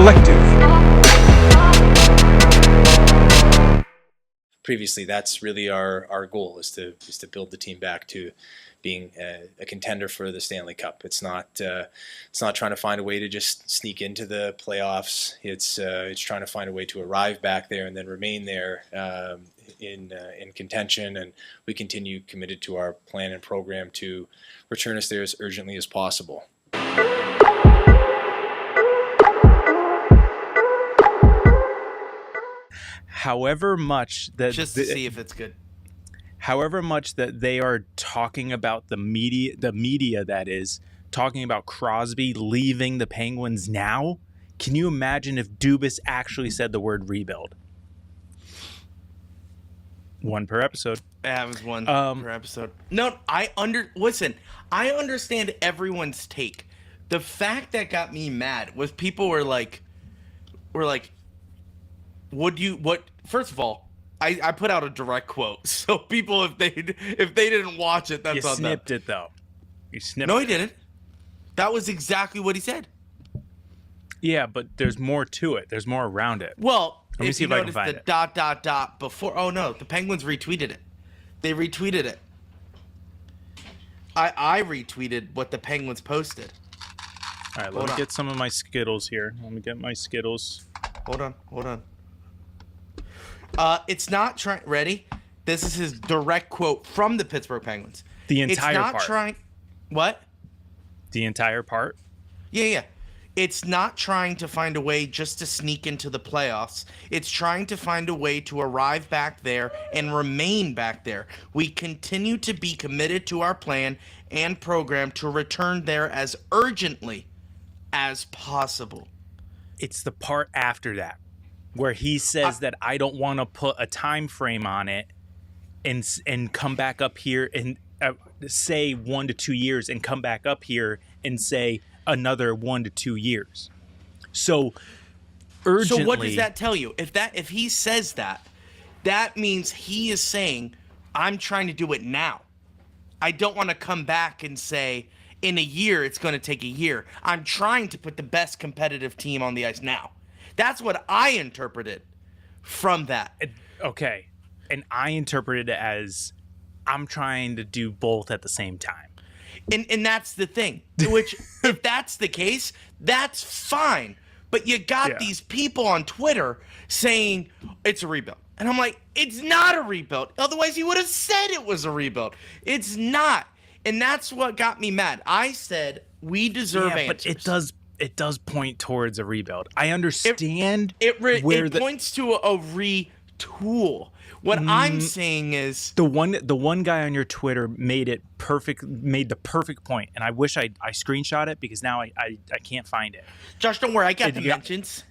Collective. Previously, that's really our goal is to build the team back to being a contender for the Stanley Cup. It's not trying to find a way to just sneak into the playoffs. It's trying to find a way to arrive back there and then remain there in contention. And we continue committed to our plan and program to return us there as urgently as possible. However much that just to see if it's good. However much that they are talking about the media that is talking about Crosby leaving the Penguins now, can you imagine if Dubas actually said the word rebuild? One per episode. That was one per episode. No, I understand everyone's take. The fact that got me mad was people were like, first of all, I put out a direct quote. So people, if they didn't watch it, that's on them. You snipped it though. You snipped No, it. he didn't. That was exactly what he said. Yeah, but there's more to it. There's more around it. Well, Let me if see you if I can notice find the it. ... before. Oh no, the Penguins retweeted it. They retweeted it. I retweeted what the Penguins posted. All right, let me get some of my Skittles here. Let me get my Skittles. Hold on. It's not trying. Ready? This is his direct quote from the Pittsburgh Penguins. The entire It's not part. trying. What? The entire part? Yeah. It's not trying to find a way just to sneak into the playoffs. It's trying to find a way to arrive back there and remain back there. We continue to be committed to our plan and program to return there as urgently as possible. It's the part after that where he says that I don't want to put a time frame on it and come back up here and say 1 to 2 years and come back up here and say another 1 to 2 years. So urgently. So what does that tell you? If he says that, that means he is saying, I'm trying to do it now. I don't want to come back and say in a year it's going to take a year. I'm trying to put the best competitive team on the ice now. That's what I interpreted from that. Okay. And I interpreted it as I'm trying to do both at the same time. And that's the thing, which if that's the case, that's fine. But you got these people on Twitter saying it's a rebuild. And I'm like, it's not a rebuild. Otherwise, he would have said it was a rebuild. It's not. And that's what got me mad. I said, we deserve answers. But it does point towards a rebuild. I understand it points to a retool. What I'm saying is the one guy on your Twitter made the perfect point, and I wish I screenshot it because now I can't find it. Josh, don't worry, I got the mentions.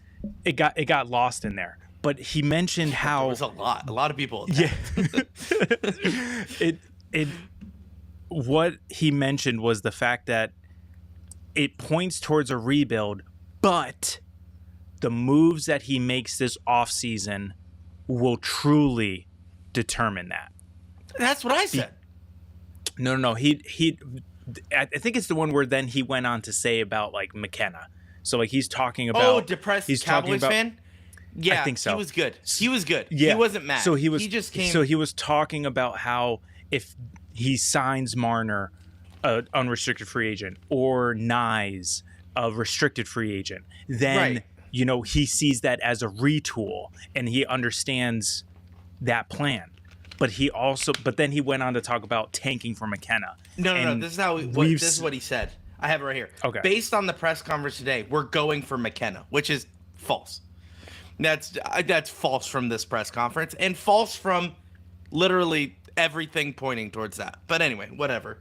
It got lost in there, but he mentioned how there was a lot of people. What he mentioned was the fact that it points towards a rebuild, but the moves that he makes this offseason will truly determine that. That's what I said. No. He I think it's the one where then he went on to say about like McKenna. So like he's talking about depressed he's Cowboys fan? Yeah, I think so. He was good. Yeah. He wasn't mad. So he was talking about how if he signs Marner, an unrestricted free agent, or Nyes, a restricted free agent, then he sees that as a retool and he understands that plan. But then he went on to talk about tanking for McKenna. No. This is what he said. I have it right here. Okay. Based on the press conference today, we're going for McKenna, which is false. That's false from this press conference and false from literally everything pointing towards that. But anyway, whatever.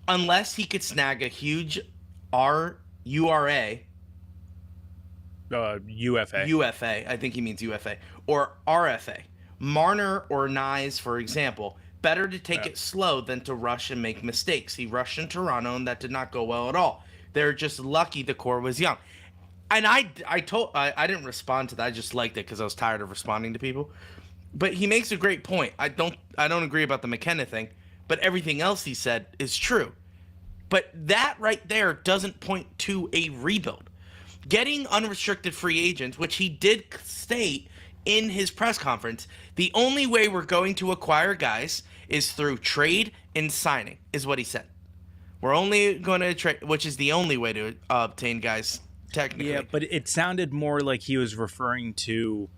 Unless he could snag a huge UFA. UFA. I think he means UFA. Or RFA. Marner or Nyes, for example. Better to take it slow than to rush and make mistakes. He rushed in Toronto, and that did not go well at all. They're just lucky the core was young. And I didn't respond to that. I just liked it because I was tired of responding to people. But he makes a great point. I don't agree about the McKenna thing, but everything else he said is true. But that right there doesn't point to a rebuild. getting unrestricted free agents, which he did state in his press conference, the only way we're going to acquire guys is through trade and signing, is what he said. We're only going to trade, which is the only way to obtain guys, technically. Yeah, but it sounded more like he was referring to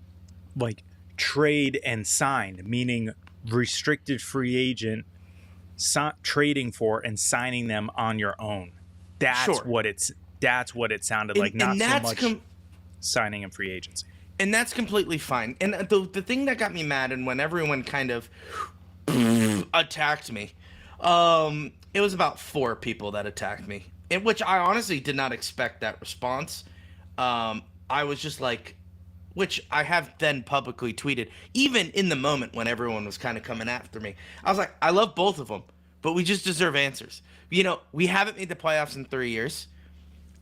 like trade and sign, meaning restricted free agent trading for and signing them on your own. That's what it sounded like, not so much signing and free agency. And that's completely fine. And the thing that got me mad, and when everyone kind of attacked me, it was about 4 people that attacked me, in which I honestly did not expect that response. I was just like, which I have then publicly tweeted, even in the moment when everyone was kind of coming after me. I was like, I love both of them, but we just deserve answers. You know, we haven't made the playoffs in 3 years.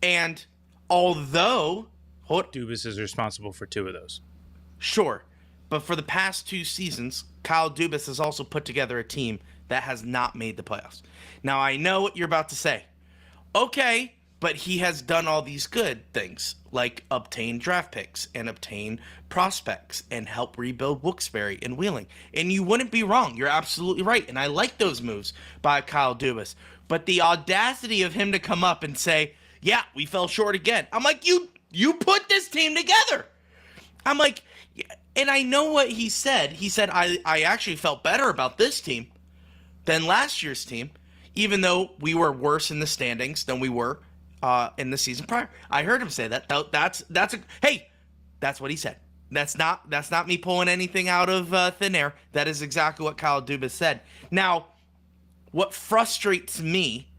And although Dubas is responsible for 2 of those. Sure. But for the past 2 seasons, Kyle Dubas has also put together a team that has not made the playoffs. Now, I know what you're about to say. Okay, but he has done all these good things, like obtain draft picks and obtain prospects and help rebuild Wilkes-Barre and Wheeling. And you wouldn't be wrong. You're absolutely right. And I like those moves by Kyle Dubas. But the audacity of him to come up and say, yeah, we fell short again. I'm like, you put this team together. I'm like, and I know what he said. He said, I actually felt better about this team than last year's team, even though we were worse in the standings than we were in the season prior. I heard him say that. That's what he said. That's not me pulling anything out of thin air. That is exactly what Kyle Dubas said. Now, what frustrates me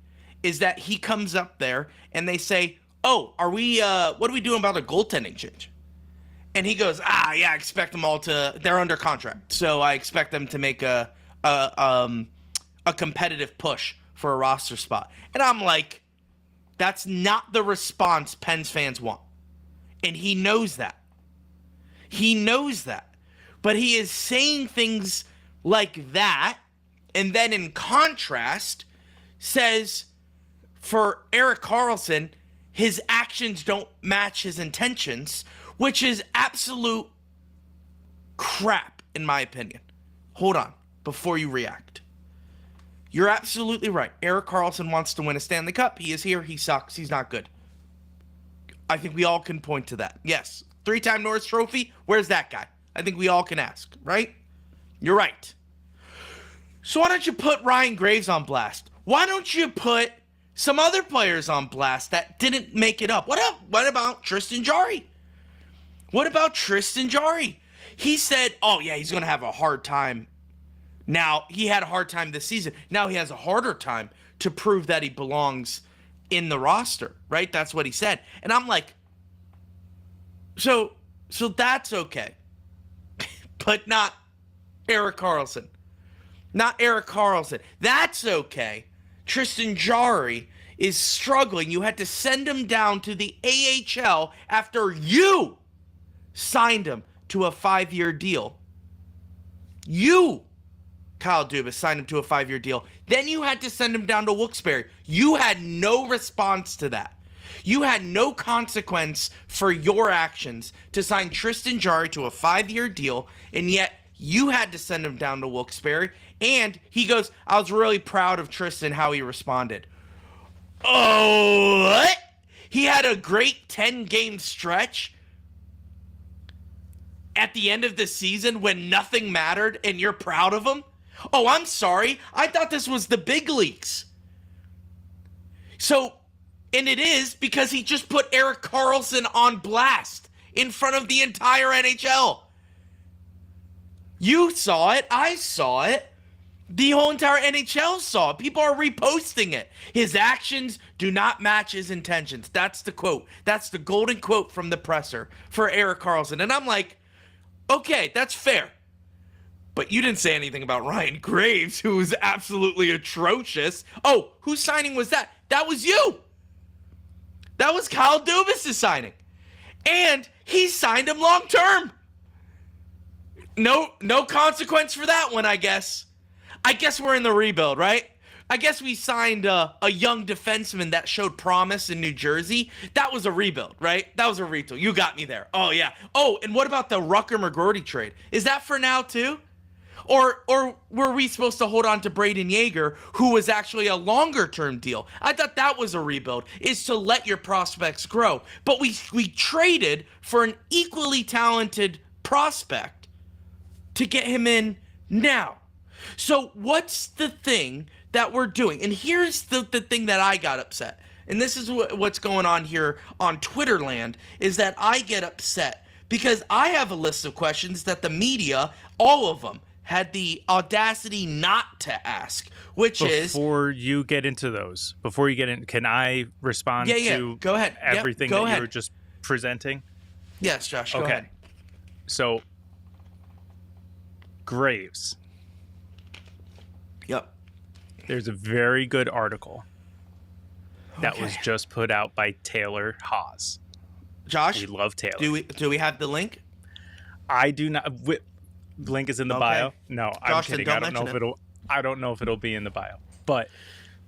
is that he comes up there and they say, oh, what are we doing about a goaltending change? And he goes, yeah, I expect them all they're under contract. So I expect them to make a competitive push for a roster spot. And I'm like, that's not the response Pens fans want. And he knows that. He knows that. But he is saying things like that, and then in contrast says, for Erik Karlsson, his actions don't match his intentions, which is absolute crap, in my opinion. Hold on, before you react. You're absolutely right. Erik Karlsson wants to win a Stanley Cup. He is here. He sucks. He's not good. I think we all can point to that. Yes, 3-time Norris Trophy. Where's that guy? I think we all can ask, right? You're right. So why don't you put Ryan Graves on blast? Why don't you put some other players on blast that didn't make it up? What about Tristan Jarry? What about Tristan Jarry? He said, oh, yeah, he's going to have a hard time. Now, he had a hard time this season. Now he has a harder time to prove that he belongs in the roster, right? That's what he said. And I'm like, so that's okay. But not Erik Karlsson. Not Erik Karlsson. That's okay. Tristan Jarry is struggling. You had to send him down to the AHL after you signed him to a 5-year deal. You, Kyle Dubas, signed him to a 5-year deal. Then you had to send him down to Wilkes-Barre. You had no response to that. You had no consequence for your actions to sign Tristan Jarry to a 5-year deal, and yet you had to send him down to Wilkes-Barre. And he goes, I was really proud of Tristan, how he responded. Oh, what? He had a great 10-game stretch at the end of the season when nothing mattered and you're proud of him? Oh, I'm sorry. I thought this was the big leagues. So, and it is because he just put Erik Karlsson on blast in front of the entire NHL. You saw it. I saw it. The whole entire NHL saw it. People are reposting it. His actions do not match his intentions. That's the quote. That's the golden quote from the presser for Erik Karlsson. And I'm like, okay, that's fair. But you didn't say anything about Ryan Graves, who was absolutely atrocious. Oh, whose signing was that? That was you. That was Kyle Dubas' signing. And he signed him long term. No consequence for that one, I guess. I guess we're in the rebuild, right? I guess we signed a young defenseman that showed promise in New Jersey. That was a rebuild, right? That was a retool. You got me there. Oh, yeah. Oh, and what about the Rucker-McGroarty trade? Is that for now, too? Or were we supposed to hold on to Braden Yeager, who was actually a longer-term deal? I thought that was a rebuild, is to let your prospects grow. But we traded for an equally talented prospect to get him in now. So what's the thing that we're doing? And here's the thing that I got upset. And this is what's going on here on Twitter land, is that I get upset because I have a list of questions that the media, all of them, had the audacity not to ask, which is... Before you get into those, can I respond to go ahead. everything Go that ahead. you were just presenting? Yes, Josh, go ahead. So, Graves. Yep. There's a very good article that was just put out by Taylor Haas. Josh, We love Taylor. do we have the link? I do not. Link is in the bio. No, I'm Josh, kidding. don't I don't know if mention it'll. I don't know if it'll be in the bio. But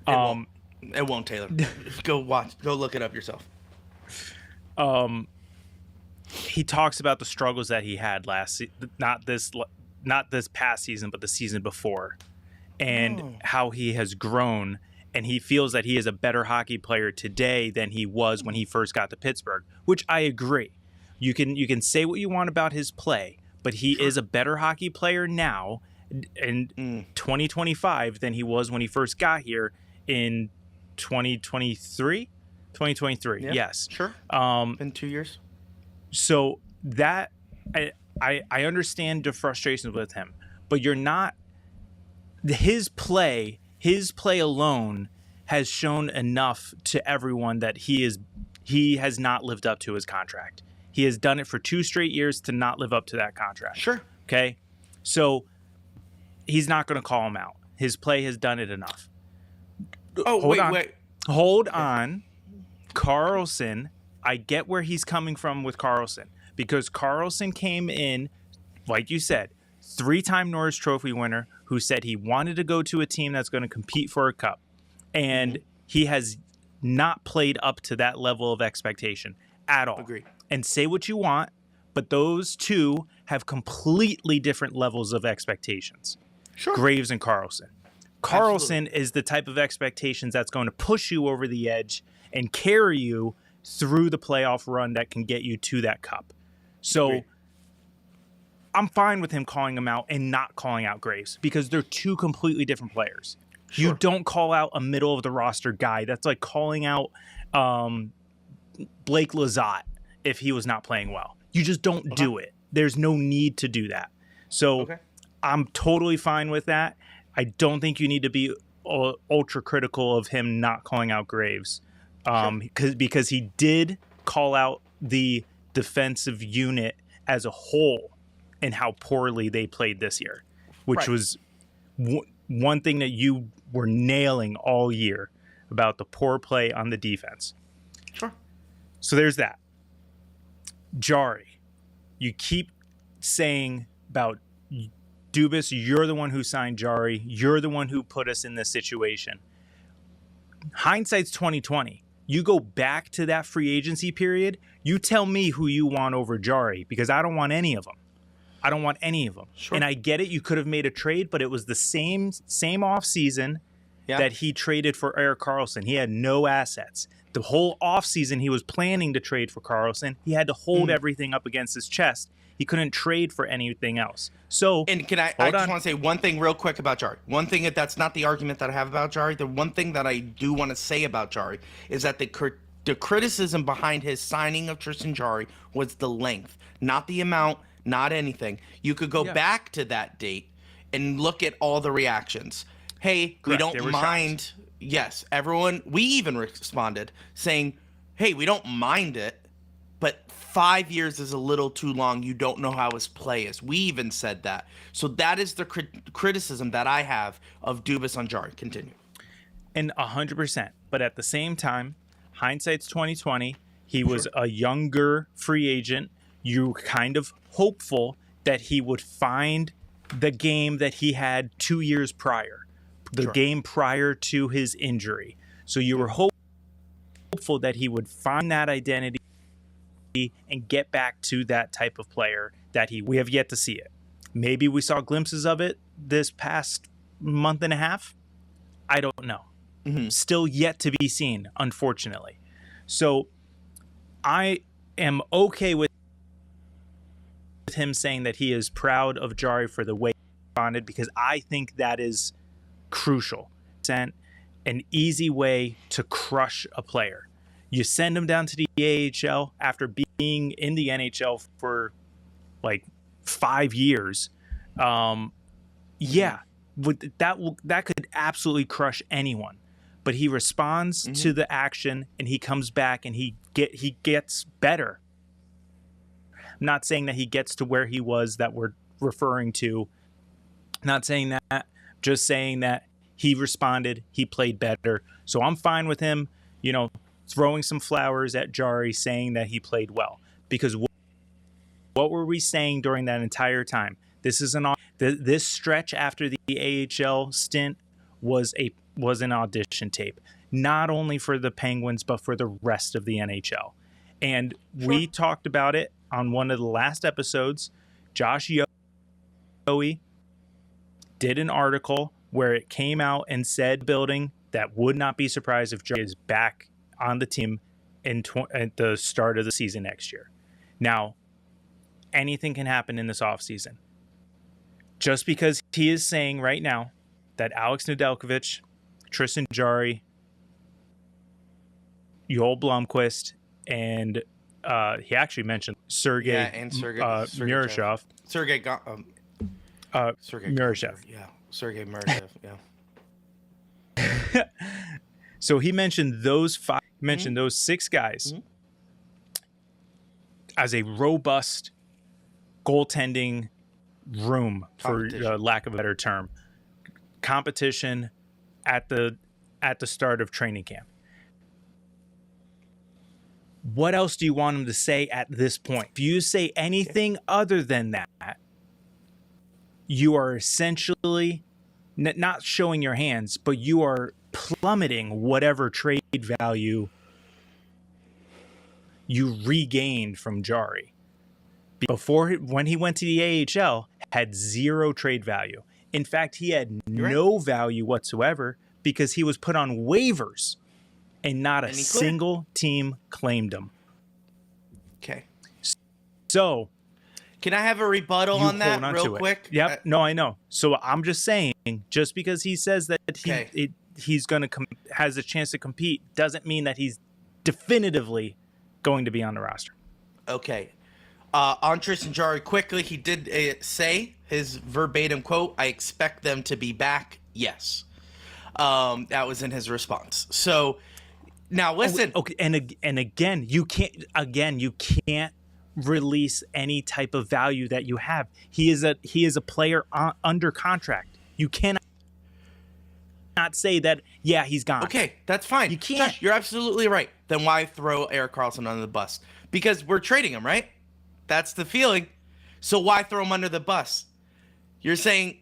It won't, Taylor. Go look it up yourself. he talks about the struggles that he had not this past season, but the season before, and how he has grown. And he feels that he is a better hockey player today than he was when he first got to Pittsburgh, which I agree. You can say what you want about his play, but he is a better hockey player now in 2025 than he was when he first got here in 2023. 2023, Yeah, yes. Sure. Been 2 years. So that I understand the frustrations with him, but you're not. His play alone has shown enough to everyone that he has not lived up to his contract. He has done it for 2 straight years to not live up to that contract. Sure. Okay? So he's not going to call him out. His play has done it enough. Oh, wait. Hold on. Carlson, I get where he's coming from with Carlson, because Carlson came in, like you said, 3-time Norris Trophy winner who said he wanted to go to a team that's going to compete for a cup. And he has not played up to that level of expectation at all. Agreed. And say what you want, but those two have completely different levels of expectations. Sure. Graves and Carlson. Carlson is the type of expectations that's going to push you over the edge and carry you through the playoff run that can get you to that cup. So Agreed. I'm fine with him calling him out and not calling out Graves, because they're two completely different players. Sure. You don't call out a middle of the roster guy. That's like calling out Blake Lizotte if he was not playing well. You just don't do it. There's no need to do that. So I'm totally fine with that. I don't think you need to be ultra critical of him not calling out Graves, because he did call out the defensive unit as a whole and how poorly they played this year, which was one thing that you were nailing all year about the poor play on the defense. Sure. So there's that. Jari, you keep saying about Dubas, you're the one who signed Jari. You're the one who put us in this situation. Hindsight's 2020. You go back to that free agency period, you tell me who you want over Jari, because I don't want any of them. I don't want any of them. Sure. And I get it. You could have made a trade, but it was the same offseason that he traded for Erik Karlsson. He had no assets. The whole offseason he was planning to trade for Karlsson. He had to hold everything up against his chest. He couldn't trade for anything else. So, and I just want to say one thing real quick about Jari. One thing that's not the argument that I have about Jari. The one thing that I do want to say about Jari is that the criticism behind his signing of Tristan Jari was the length, not the amount, not anything. You could go back to that date and look at all the reactions. Hey, we don't mind. Shots. Yes, everyone. We even responded saying, hey, we don't mind it, but 5 years is a little too long. You don't know how his play is. We even said that. So that is the criticism that I have of Dubas on Jari. Continue. And 100%. But at the same time, hindsight's 2020. He was a younger free agent. You were kind of hopeful that he would find the game that he had 2 years prior. the game prior to his injury. So you were hopeful that he would find that identity and get back to that type of player that we have yet to see it. Maybe we saw glimpses of it this past month and a half. I don't know. Still yet to be seen, unfortunately. So I am okay with him saying that he is proud of Jari for the way he responded, because I think that is crucial. It's an easy way to crush a player. You send him down to the AHL after being in the NHL for like 5 years. That could absolutely crush anyone. But he responds to the action, and he comes back, and he gets better. I'm not saying that he gets to where he was that we're referring to. Not saying that. Just saying that he responded. He played better. So I'm fine with him, throwing some flowers at Jari, saying that he played well. Because what were we saying during that entire time? This stretch after the AHL stint was an audition tape, not only for the Penguins but for the rest of the NHL. And we talked about it on one of the last episodes. Josh and Louie did an article where it came out and said building that would not be surprised if Jari is back on the team at the start of the season next year. Now, anything can happen in this offseason. Just because he is saying right now that Alex Nedeljkovic, Tristan Jarry, Joel Blomqvist, and he actually mentioned Sergei Murashov. Sergei Murashov. Yeah, Sergei Murashov. Yeah. So he mentioned those those 6 guys as a robust goaltending room, for lack of a better term, competition at the start of training camp. What else do you want him to say at this point? If you say anything other than that, you are essentially not showing your hands, but you are plummeting whatever trade value you regained from Jari. When he went to the AHL, had 0 trade value. In fact, he had no value whatsoever because he was put on waivers and not a single team claimed him. Okay. So, can I have a rebuttal on that real quick? Yep. No, I know. So I'm just saying, just because he says that he's going to has a chance to compete doesn't mean that he's definitively going to be on the roster. Okay. On Tristan Jarry, quickly, he did say his verbatim quote, "I expect them to be back." Yes. That was in his response. So now listen. Okay. And again, you can't release any type of value that you have. He is a player under contract. You cannot say that, he's gone. Okay, that's fine. You can't. Josh, you're absolutely right. Then why throw Erik Karlsson under the bus? Because we're trading him, right? That's the feeling. So why throw him under the bus? You're saying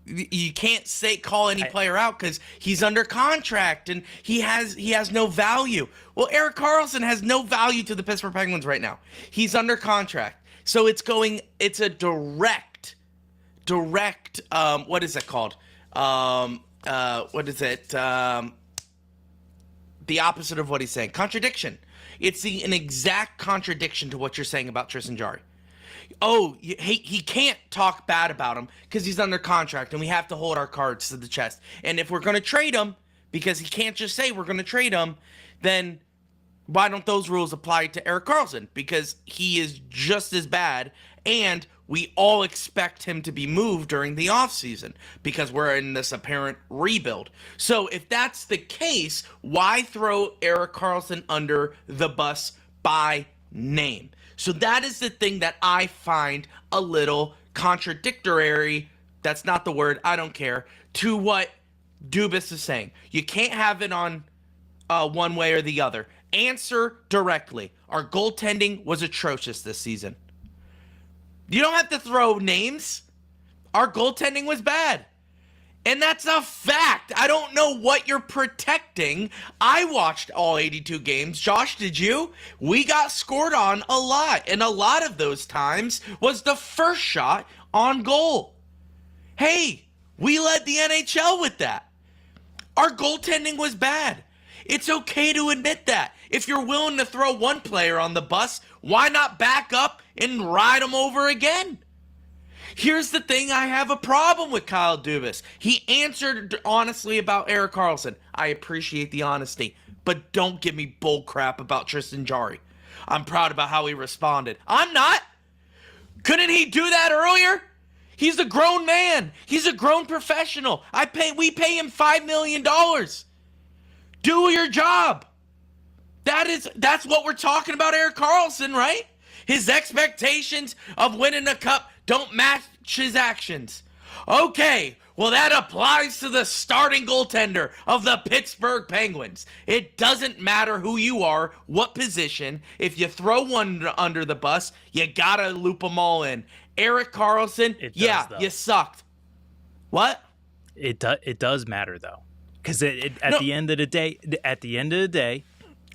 you can't call any player out because he's under contract and he has no value. Well, Erik Karlsson has no value to the Pittsburgh Penguins right now. He's under contract. So it's a direct, what is it called? What is it? The opposite of what he's saying. Contradiction. It's an exact contradiction to what you're saying about Tristan Jarry. Oh, he can't talk bad about him because he's under contract and we have to hold our cards to the chest. And if we're going to trade him, because he can't just say we're going to trade him, then why don't those rules apply to Erik Karlsson? Because he is just as bad, and we all expect him to be moved during the offseason because we're in this apparent rebuild. So if that's the case, why throw Erik Karlsson under the bus by name? So that is the thing that I find a little contradictory. That's not the word. I don't care. To what Dubas is saying. You can't have it on one way or the other. Answer directly. Our goaltending was atrocious this season. You don't have to throw names. Our goaltending was bad. And that's a fact. I don't know what you're protecting. I watched all 82 games. Josh, did you? We got scored on a lot. And a lot of those times was the first shot on goal. Hey, we led the NHL with that. Our goaltending was bad. It's okay to admit that. If you're willing to throw one player on the bus, why not back up and ride them over again? Here's the thing, I have a problem with Kyle Dubas. He answered honestly about Erik Karlsson. I appreciate the honesty, but don't give me bull crap about Tristan Jarry. I'm proud about how he responded. I'm not. Couldn't he do that earlier? He's a grown man. He's a grown professional. We pay him $5 million. Do your job. That's what we're talking about, Erik Karlsson, right? His expectations of winning a cup don't match his actions. Okay, well that applies to the starting goaltender of the Pittsburgh Penguins. It doesn't matter who you are, what position. If you throw one under the bus, you gotta loop them all in. Erik Karlsson, you sucked. What? It does matter though, because at the end of the day,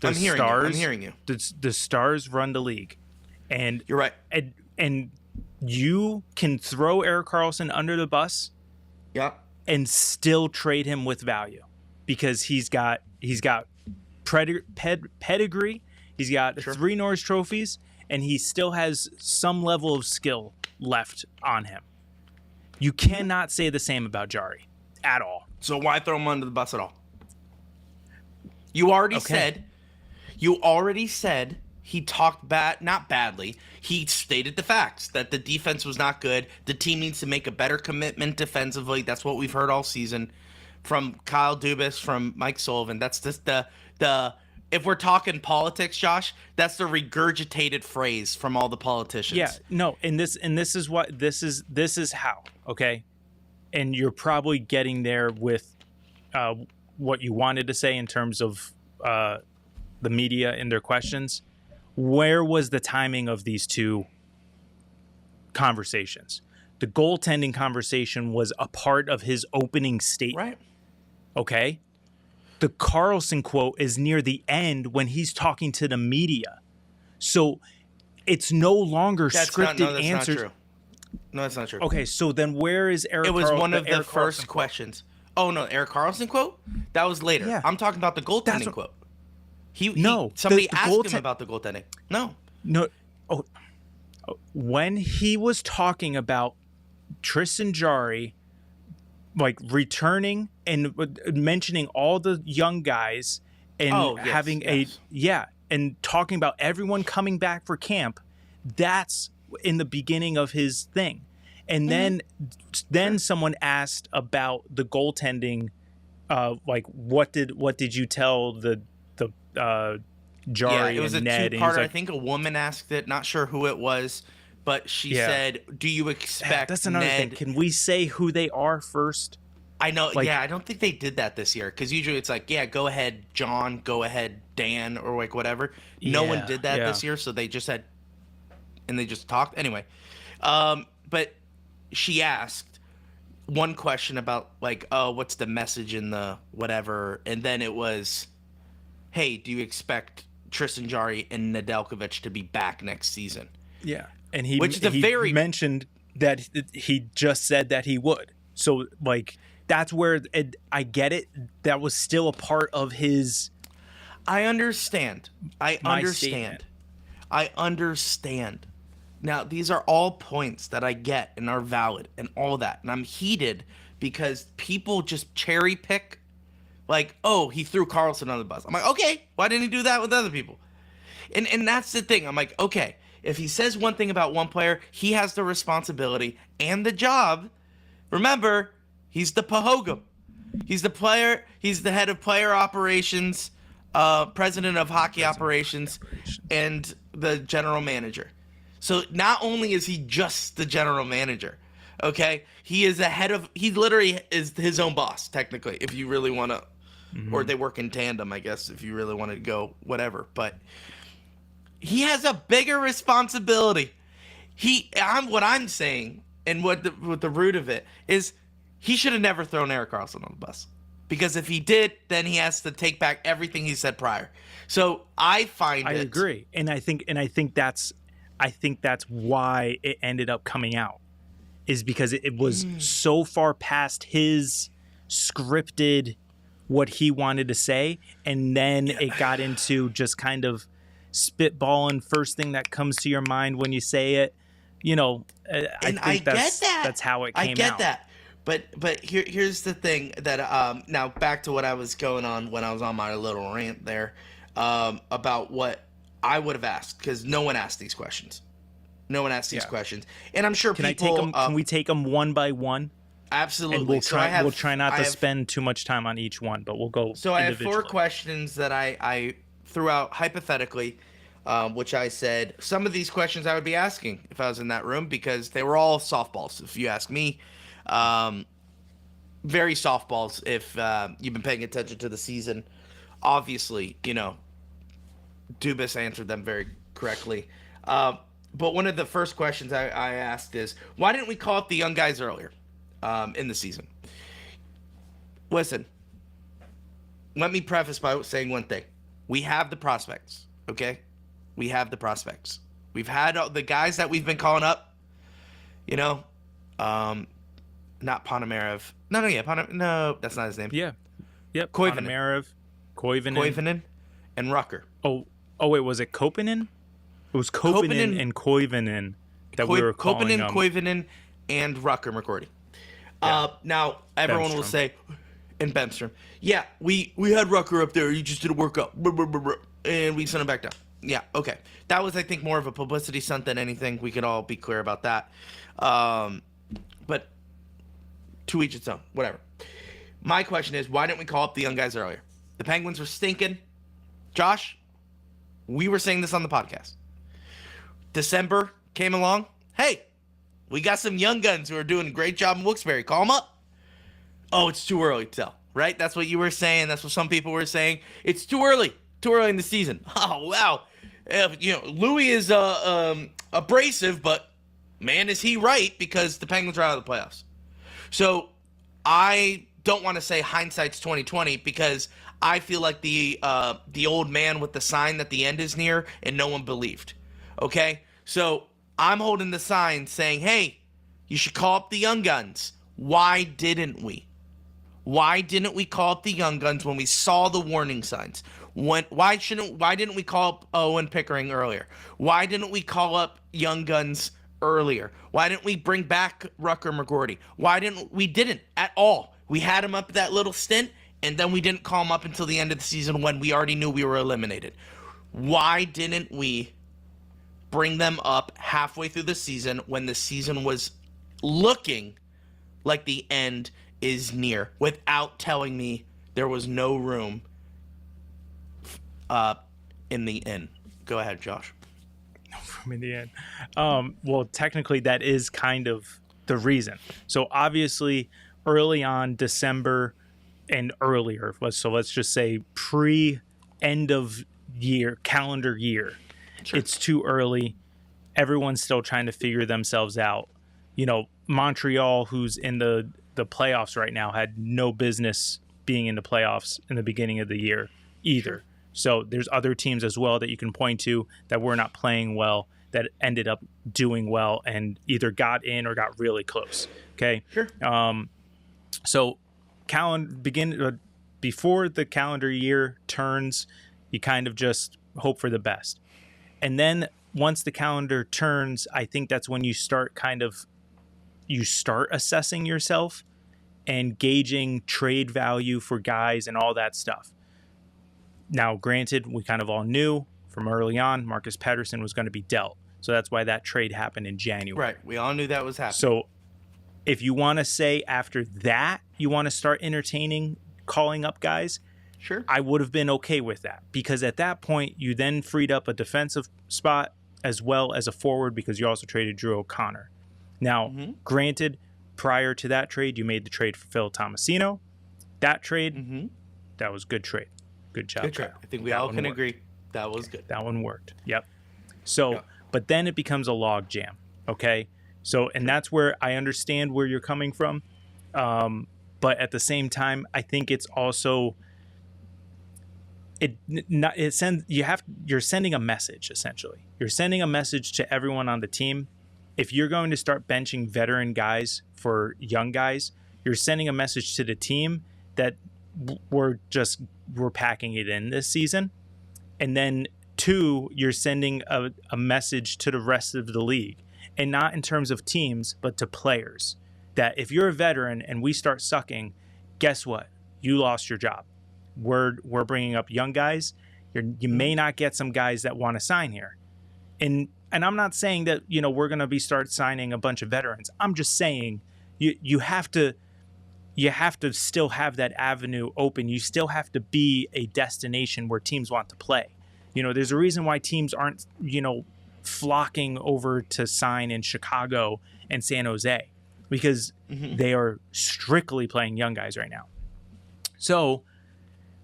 I'm hearing you. The Stars run the league, and you're right. And you can throw Erik Karlsson under the bus, and still trade him with value, because he's got pedigree, he's got 3 Norris trophies, and he still has some level of skill left on him. You cannot say the same about Jarry at all. So why throw him under the bus at all? You already said he talked not badly. He stated the facts that the defense was not good. The team needs to make a better commitment defensively. That's what we've heard all season from Kyle Dubas, from Mike Sullivan. That's just the if we're talking politics, Josh, that's the regurgitated phrase from all the politicians. Yeah, no, and this is what this is how, okay? And you're probably getting there with what you wanted to say in terms of the media and their questions. Where was the timing of these two conversations? The goaltending conversation was a part of his opening statement. Right. Okay? The Karlsson quote is near the end when he's talking to the media. So it's no longer scripted answers. No, that's not true. Okay, so then where is Erik Karlsson? It was one of the first questions. Oh, no, Erik Karlsson quote? That was later. Yeah. I'm talking about the goaltending quote. Somebody asked him about the goaltending. No. Oh, when he was talking about Tristan Jarry, like returning and mentioning all the young guys and and talking about everyone coming back for camp, that's in the beginning of his thing. And then someone asked about the goaltending, like what did you tell the Jarry it was and a Ned? two-parter. Like, I think a woman asked it, not sure who it was, but she said, "Do you expect?" That's another thing. Can we say who they are first? I know. I don't think they did that this year, because usually it's like, go ahead, John, go ahead, Dan, or like whatever. No one did that this year, so they just said, and they just talked anyway. But she asked one question about like, oh, what's the message in the whatever, and then it was, hey, do you expect Tristan Jarry and Nedeljkovic to be back next season? Yeah, and he mentioned that he just said that he would. So like that's where I get it. That was still a part of his. I understand. I understand. Now, these are all points that I get and are valid and all that. And I'm heated because people just cherry pick. Like, oh, he threw Karlsson on the bus. I'm like, okay, why didn't he do that with other people? And that's the thing. I'm like, okay, if he says one thing about one player, he has the responsibility and the job. Remember, he's the Pahogum. He's the player. He's the head of player operations, president of hockey operations, and the general manager. So not only is he just the general manager, okay, he is he literally is his own boss, technically, if you really want to, or they work in tandem, I guess, if you really want to go whatever. But he has a bigger responsibility. What I'm saying, and what the root of it is, he should have never thrown Erik Karlsson on the bus. Because if he did, then he has to take back everything he said prior. So I agree. And I think that's why it ended up coming out, is because it was so far past his scripted what he wanted to say, and then it got into just kind of spitballing first thing that comes to your mind when you say it. I think that's how it came out. I get that. But here's the thing that now back to what I was going on when I was on my little rant there about what I would have asked, because no one asked these questions. No one asked these questions, and I'm sure people. Can we take them one by one? Absolutely. And we'll try not to spend too much time on each one, but we'll go. So I have 4 questions that I threw out hypothetically, which I said some of these questions I would be asking if I was in that room, because they were all softballs, if you ask me. Very softballs if you've been paying attention to the season. Obviously, Dubas answered them very correctly. But one of the first questions I asked is, why didn't we call up the young guys earlier in the season? Listen, let me preface by saying one thing. We have the prospects, okay? We have the prospects. We've had the guys that we've been calling up, not Ponomarev. No, that's not his name. Yeah. Yep. Koivunen. Ponomarev, Koivunen, and Rucker. Oh, wait, was it Koivunen? It was Koivunen and Koivunen that we were calling Koivunen, Koivunen, and Rucker McCordy. Yeah. Now, everyone will say, and Bemstrom, yeah, we had Rucker up there. He just didn't work out. And we sent him back down. Yeah, okay. That was, I think, more of a publicity stunt than anything. We could all be clear about that. But to each its own. Whatever. My question is, why didn't we call up the young guys earlier? The Penguins were stinking. Josh, we were saying this on the podcast. December came along. Hey, we got some young guns who are doing a great job in Wilkes-Barre. Call them up. Oh, it's too early to tell, right? That's what you were saying. That's what some people were saying. It's too early. Too early in the season. Oh, wow. Louie is abrasive, but man, is he right, because the Penguins are out of the playoffs. So I don't want to say hindsight's 2020, because I feel like the old man with the sign that the end is near and no one believed. Okay? So I'm holding the sign saying, hey, you should call up the young guns. Why didn't we? Why didn't we call up the young guns when we saw the warning signs? Why didn't we call up Owen Pickering earlier? Why didn't we call up young guns earlier? Why didn't we bring back Rucker McGordy? We didn't at all. We had him up that little stint, and then we didn't call him up until the end of the season when we already knew we were eliminated. Why didn't we bring them up halfway through the season when the season was looking like the end is near, without telling me there was no room in the inn? Go ahead, Josh. No room in the inn. Well, technically, that is kind of the reason. So obviously, early on, December and earlier, so let's just say pre-end of year, calendar year, sure. It's too early. Everyone's still trying to figure themselves out. Montreal, who's in the playoffs right now, had no business being in the playoffs in the beginning of the year either. So there's other teams as well that you can point to that were not playing well that ended up doing well and either got in or got really close. Okay. Sure. So before the calendar year turns, you kind of just hope for the best. And then once the calendar turns, I think that's when you start assessing yourself and gauging trade value for guys and all that stuff. Now, granted, we kind of all knew from early on Marcus Pettersson was going to be dealt. So that's why that trade happened in January. Right. We all knew that was happening. So if you want to say after that, you want to start entertaining calling up guys, sure, I would have been okay with that, because at that point, you then freed up a defensive spot as well as a forward, because you also traded Drew O'Connor. Now, Granted, prior to that trade, you made the trade for Phil Tomasino. That trade, that was a good trade. Good job. Good trade. I think we all can agree that was good. That one worked. Yep. So, but then it becomes a log jam. Okay. So, and that's where I understand where you're coming from. But at the same time, I think it's also you're sending a message essentially. You're sending a message to everyone on the team. If you're going to start benching veteran guys for young guys, you're sending a message to the team that we're packing it in this season. And then 2, you're sending a message to the rest of the league, and not in terms of teams, but to players, that if you're a veteran and we start sucking, guess what? You lost your job. We're bringing up young guys. You may not get some guys that want to sign here. And I'm not saying that, we're going to start signing a bunch of veterans. I'm just saying you have to still have that avenue open. You still have to be a destination where teams want to play. There's a reason why teams aren't, flocking over to sign in Chicago and San Jose, because they are strictly playing young guys right now. So,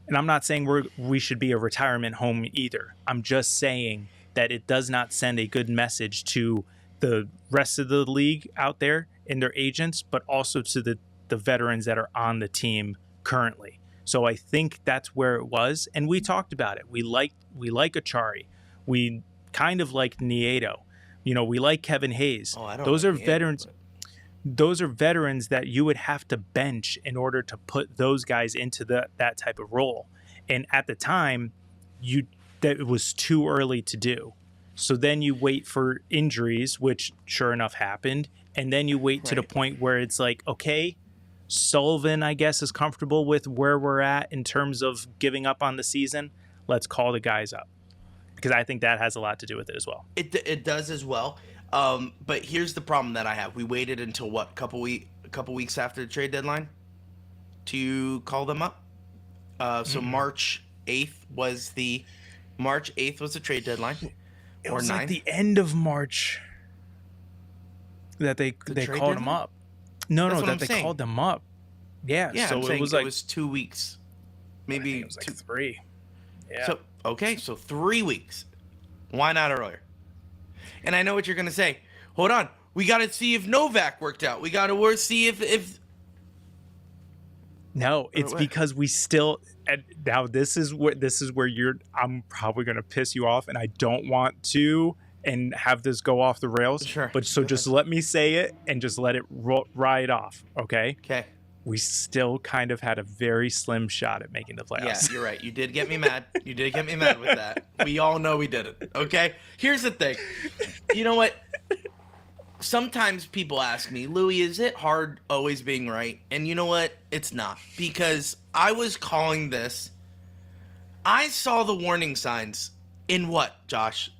and I'm not saying we should be a retirement home either. I'm just saying that it does not send a good message to the rest of the league out there and their agents, but also to the veterans that are on the team currently. So I think that's where it was, and we talked about it. We like Achari. We kind of like Nieto. We like Kevin Hayes. Those are veterans. Those are veterans that you would have to bench in order to put those guys into that type of role. And at the time, that it was too early to do. So then you wait for injuries, which sure enough happened, and then you wait to the point where it's like, okay, Sullivan, I guess, is comfortable with where we're at in terms of giving up on the season. Let's call the guys up, because I think that has a lot to do with it as well. It does as well. But here's the problem that I have. We waited until what, a couple weeks after the trade deadline to call them up. So March 8th was the trade deadline. It was like the end of March that they called them up. No, that they called them up. Yeah, so it was 2 weeks. Maybe it was like 3. Yeah. So 3 weeks. Why not earlier? And I know what you're going to say. Hold on. We got to see if Novak worked out. We got to see if No, it's because we still, and now this is where I'm probably going to piss you off, and I don't want to and have this go off the rails. Sure. But so just let me say it and just let it ride off, okay? Okay. We still kind of had a very slim shot at making the playoffs. Yeah, you're right. You did get me mad. You did get me mad with that. We all know we didn't, okay? Here's the thing. You know what? Sometimes people ask me, Louie, is it hard always being right? And you know what? It's not. Because I was calling this. I saw the warning signs in what, Josh?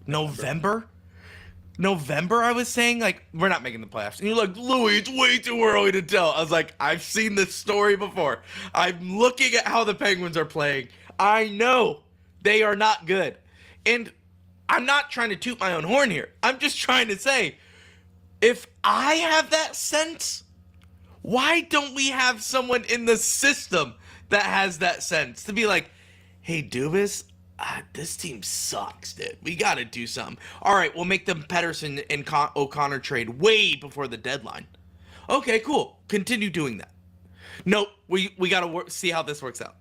November, I was saying, like, we're not making the playoffs. And you're like, Louie, it's way too early to tell. I was like, I've seen this story before. I'm looking at how the Penguins are playing. I know they are not good. And I'm not trying to toot my own horn here. I'm just trying to say, if I have that sense, why don't we have someone in the system that has that sense to be like, hey, Dubas, this team sucks, dude. We got to do something. All right, we'll make the Pedersen and O'Connor trade way before the deadline. Okay, cool. Continue doing that. Nope, we got to see how this works out.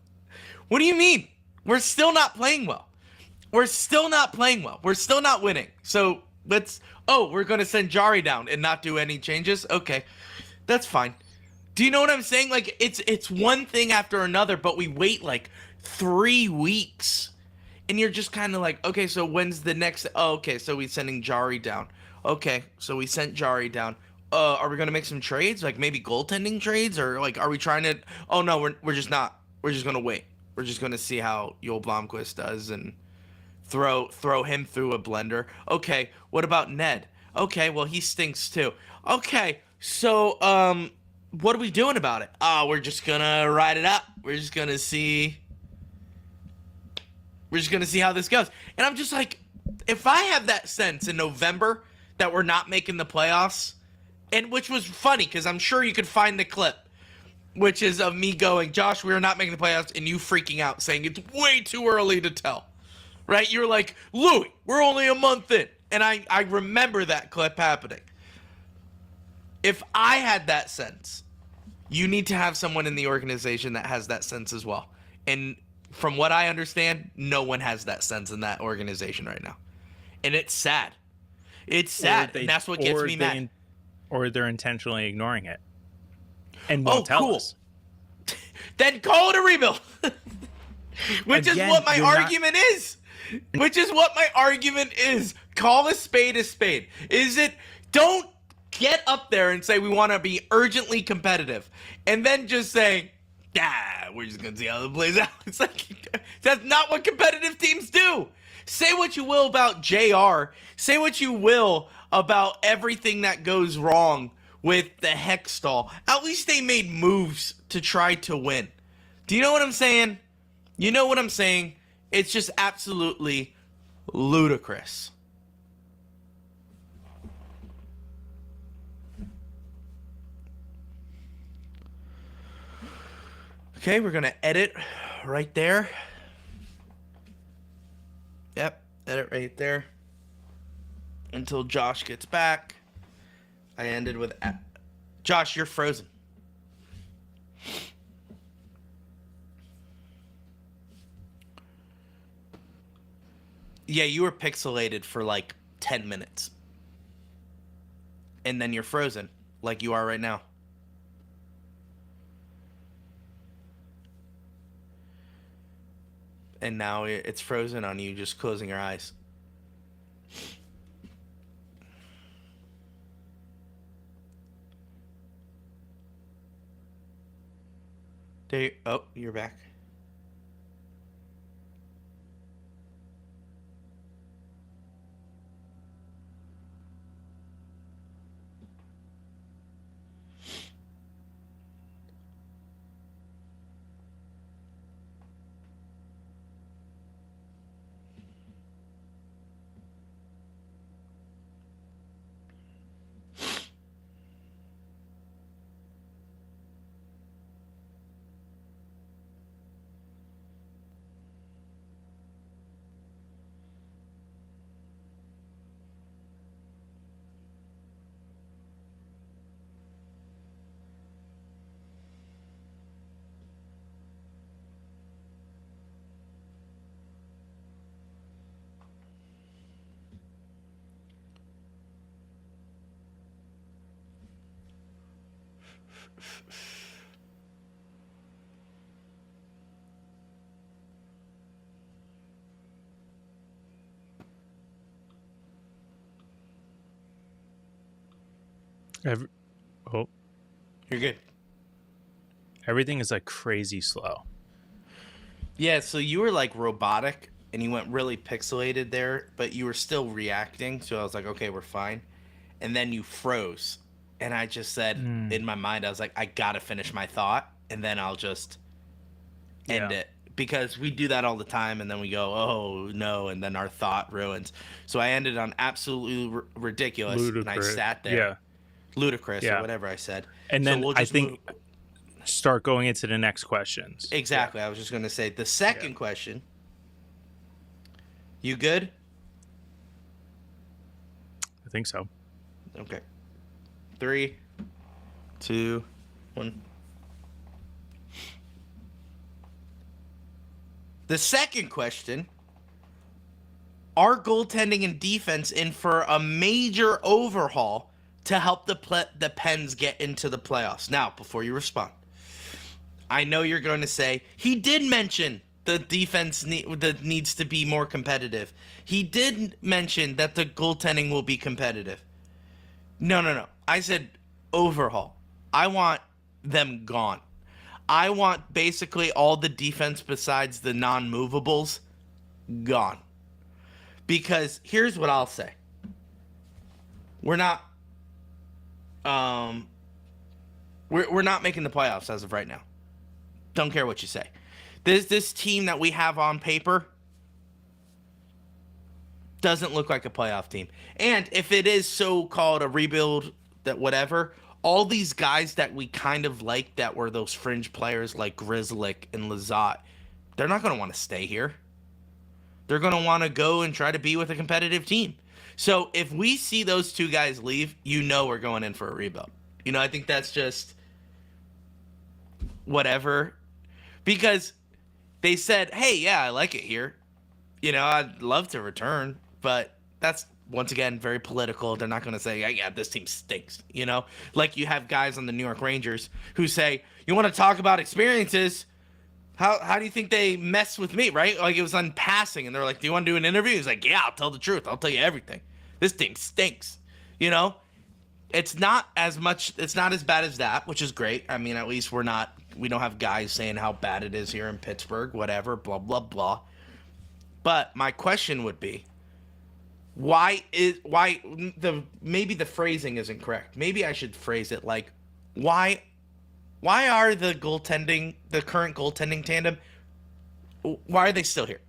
What do you mean? We're still not playing well. We're still not winning. So we're going to send Jari down and not do any changes? Okay, that's fine. Do you know what I'm saying? Like, it's one thing after another, but we wait like 3 weeks. And you're just kind of like, okay, so when's the next? Oh, okay, so we're sending Jari down. Okay, so we sent Jari down. Are we going to make some trades? Like maybe goaltending trades? Or like, are we trying to? Oh, no, we're just not. We're just going to wait. We're just going to see how Joel Blomqvist does and throw him through a blender. Okay, what about Ned? Okay, well, he stinks too. Okay, so what are we doing about it? We're just going to ride it out. We're just going to see how this goes. And I'm just like, if I have that sense in November that we're not making the playoffs, and which was funny because I'm sure you could find the clip, which is of me going, Josh, we are not making the playoffs, and you freaking out saying it's way too early to tell, right? You're like, Louie, we're only a month in. And I remember that clip happening. If I had that sense You need to have someone in the organization that has that sense as well. And from what I understand, no one has that sense in that organization right now. And it's sad. It's sad, and that's what gets me mad. Or they're intentionally ignoring it and won't tell us. Then call it a rebuild. Which is what my argument is. Which is what my argument is. Call a spade a spade. Don't get up there and say we want to be urgently competitive. And then just say, we're just going to see how it plays out. It's like, that's not what competitive teams do. Say what you will about JR. Say what you will about everything that goes wrong with the Hextall. At least they made moves to try to win. Do you know what I'm saying? You know what I'm saying? It's just absolutely ludicrous. Okay, we're going to edit right there. Yep, edit right there. Until Josh gets back. I ended with... Josh, you're frozen. Yeah, you were pixelated for like 10 minutes. And then you're frozen, like you are right now. And now it's frozen on you just closing your eyes. You're back. You're good. Everything is like crazy slow. Yeah, so you were like robotic and you went really pixelated there, but you were still reacting. So I was like, okay, we're fine. And then you froze. And I just said in my mind, I was like, I got to finish my thought and then I'll just end it. Because we do that all the time and then we go, oh no, and then our thought ruins. So I ended on absolutely ridiculous. And I sat there. Yeah. Ludicrous or whatever I said. And then I think start going into the next questions. Exactly. I was just going to say the second question. You good? I think so. Okay. 3, 2, 1. The second question. Are goaltending and defense in for a major overhaul to help the Pens get into the playoffs? Now, before you respond, I know you're going to say, he did mention the defense that needs to be more competitive. He did mention that the goaltending will be competitive. No. I said overhaul. I want them gone. I want basically all the defense besides the non-movables gone. Because here's what I'll say. We're not making the playoffs as of right now. Don't care what you say. This team that we have on paper doesn't look like a playoff team. And if it is so-called a rebuild, that whatever, all these guys that we kind of like that were those fringe players like Grzelcyk and Lizotte, they're not going to want to stay here. They're going to want to go and try to be with a competitive team. So if we see those two guys leave, we're going in for a rebuild. I think that's just whatever, because they said, hey, yeah, I like it here. I'd love to return, but that's once again very political. They're not going to say, yeah, this team stinks. Like you have guys on the New York Rangers who say, you want to talk about experiences? How do you think they mess with me, right? Like it was on passing, and they're like, do you want to do an interview? He's like, yeah, I'll tell the truth. I'll tell you everything. This team stinks. It's not as bad as that, which is great. I mean, at least we don't have guys saying how bad it is here in Pittsburgh, whatever, blah, blah, blah. But my question would be, maybe the phrasing isn't correct. Maybe I should phrase it like, why are the current goaltending tandem, why are they still here?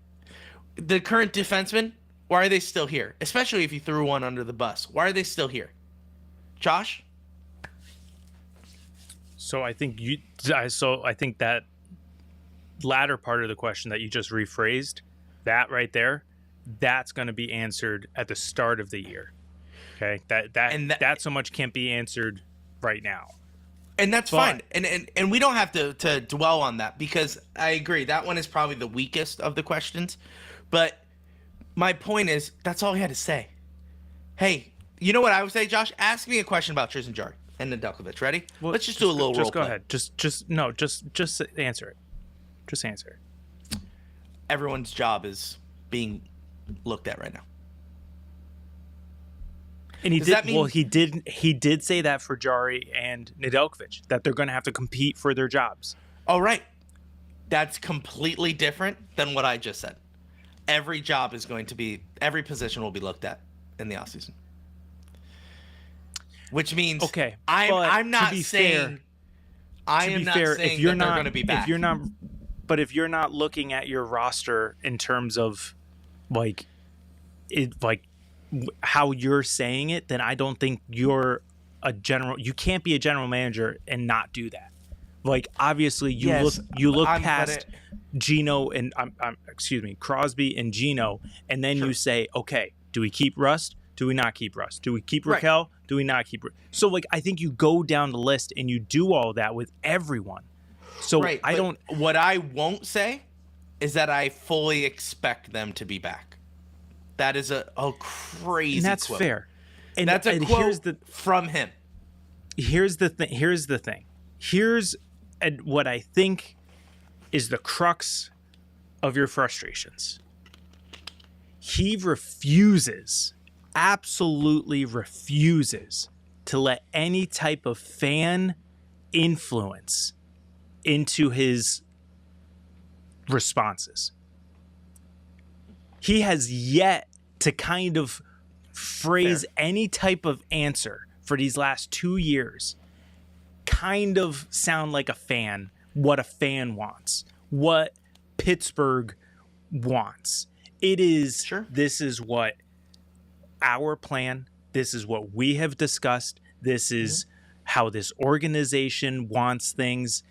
The current defensemen, why are they still here? Especially if you threw one under the bus. Why are they still here? Josh? So I think that latter part of the question that you just rephrased, that right there, that's going to be answered at the start of the year. Okay? That so much can't be answered right now. And that's fine. And we don't have to dwell on that, because I agree. That one is probably the weakest of the questions. But my point is, that's all he had to say. Hey, you know what I would say, Josh? Ask me a question about Tristan Jarry and Nedeljkovic. Ready? Well, let's just do a little role go play. Ahead. Just answer it. Just answer it. Everyone's job is being looked at right now. And he did say that for Jarry and Nedeljkovic, that they're going to have to compete for their jobs. All right. That's completely different than what I just said. Every position will be looked at in the offseason. Which means, okay, I'm not saying that they're going to be back. If you're not looking at your roster in terms of how you're saying it, then I don't think you can't be a general manager and not do that. Like, obviously you look past Gino and Crosby and Gino, and then you say, okay, do we keep Rust? Do we not keep Rust? Do we keep Raquel? Right. Do we not keep? So I think you go down the list and you do all that with everyone. So right, what I won't say is that I fully expect them to be back. That is a crazy and that's quote. Fair. And that's a quote from him. Here's the thing. Here's what I think is the crux of your frustrations. He absolutely refuses to let any type of fan influence into his responses. He has yet to kind of phrase any type of answer for these last 2 years kind of sound like a fan, what a fan wants, what Pittsburgh wants. It is, This is what our plan, this is what we have discussed, this is how this organization wants things.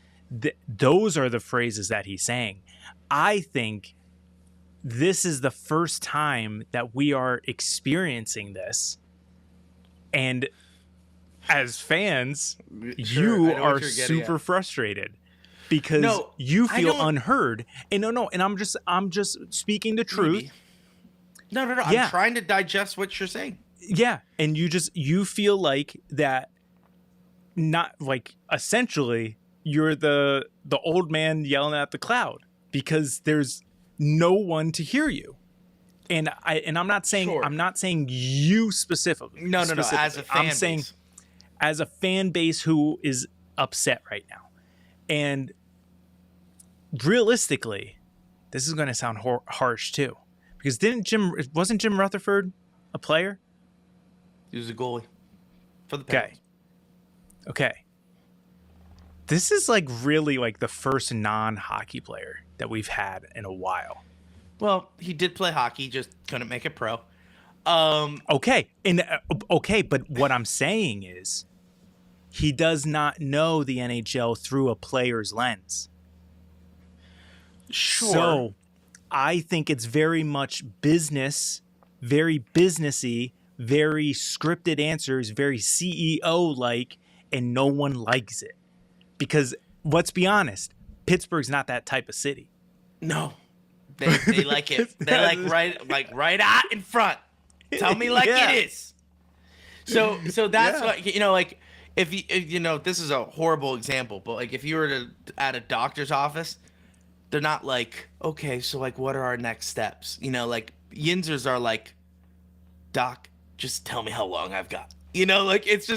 Those are the phrases that he's saying. I think this is the first time that we are experiencing this. And as fans, you are super frustrated because you feel unheard. And and I'm just speaking the truth. No. I'm trying to digest what you're saying. Yeah. And you feel like that, not like essentially you're the old man yelling at the cloud because there's no one to hear you. And I'm not saying I'm not saying you specifically. No. As a fan base. Saying as a fan base who is upset right now. And realistically, this is going to sound harsh too, because wasn't Jim Rutherford a player? He was a goalie for the Penguins. Okay. This is really the first non-hockey player that we've had in a while. Well, he did play hockey, just couldn't make it pro. Okay, but what I'm saying is he does not know the NHL through a player's lens. Sure. So I think it's very much business, very businessy, very scripted answers, very CEO-like, and no one likes it. Because let's be honest, Pittsburgh's not that type of city. No, they like it. They right out in front. Tell me like it is. So that's what if you know, this is a horrible example, but like if you were at a doctor's office, they're not like, okay, so like what are our next steps? You know, like Yinzers are like, doc, just tell me how long I've got. You know, like it's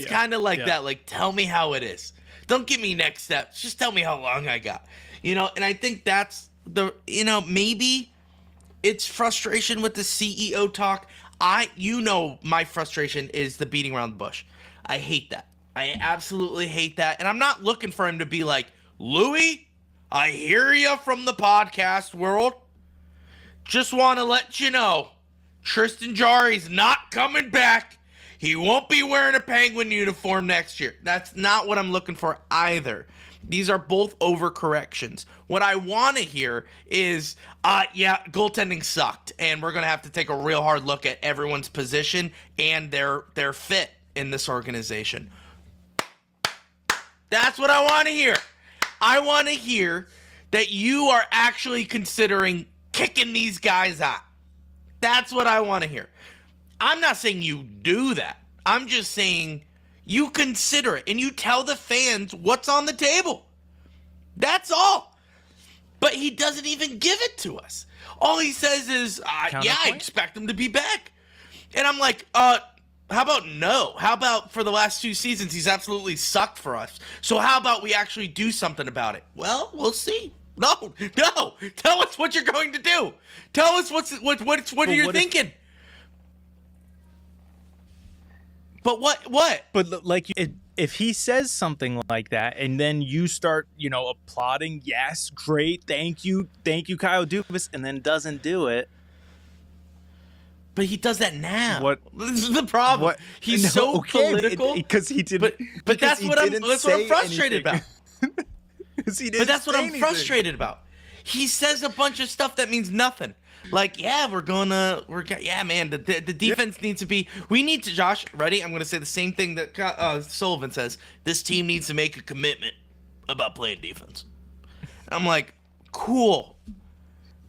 kind of like that. Like, tell me how it is. Don't give me next steps. Just tell me how long I got. You know, and I think that's maybe it's frustration with the CEO talk. My frustration is the beating around the bush. I hate that. I absolutely hate that. And I'm not looking for him to be like, Louie, I hear you from the podcast world. Just want to let you know, Tristan Jarry's not coming back. He won't be wearing a Penguin uniform next year. That's not what I'm looking for either. These are both overcorrections. What I want to hear is, goaltending sucked, and we're going to have to take a real hard look at everyone's position and their fit in this organization. That's what I want to hear. I want to hear that you are actually considering kicking these guys out. That's what I want to hear. I'm not saying you do that. I'm just saying you consider it and you tell the fans what's on the table. That's all. But he doesn't even give it to us. All he says is, I expect him to be back. And I'm like, how about no? How about for the last 2 seasons, he's absolutely sucked for us. So how about we actually do something about it? Well, we'll see. No. Tell us what you're going to do. Tell us what you're thinking. But what? But like, if he says something like that, and then you start, applauding, yes, great, thank you, Kyle Dubas, and then doesn't do it. But he does that now. What? This is the problem. What? He's political because he didn't. But that's what I'm frustrated about. But that's what I'm frustrated about. He says a bunch of stuff that means nothing. Like, man, the defense needs to be, we need to, Josh, ready? I'm going to say the same thing that Sullivan says. This team needs to make a commitment about playing defense. I'm like, cool.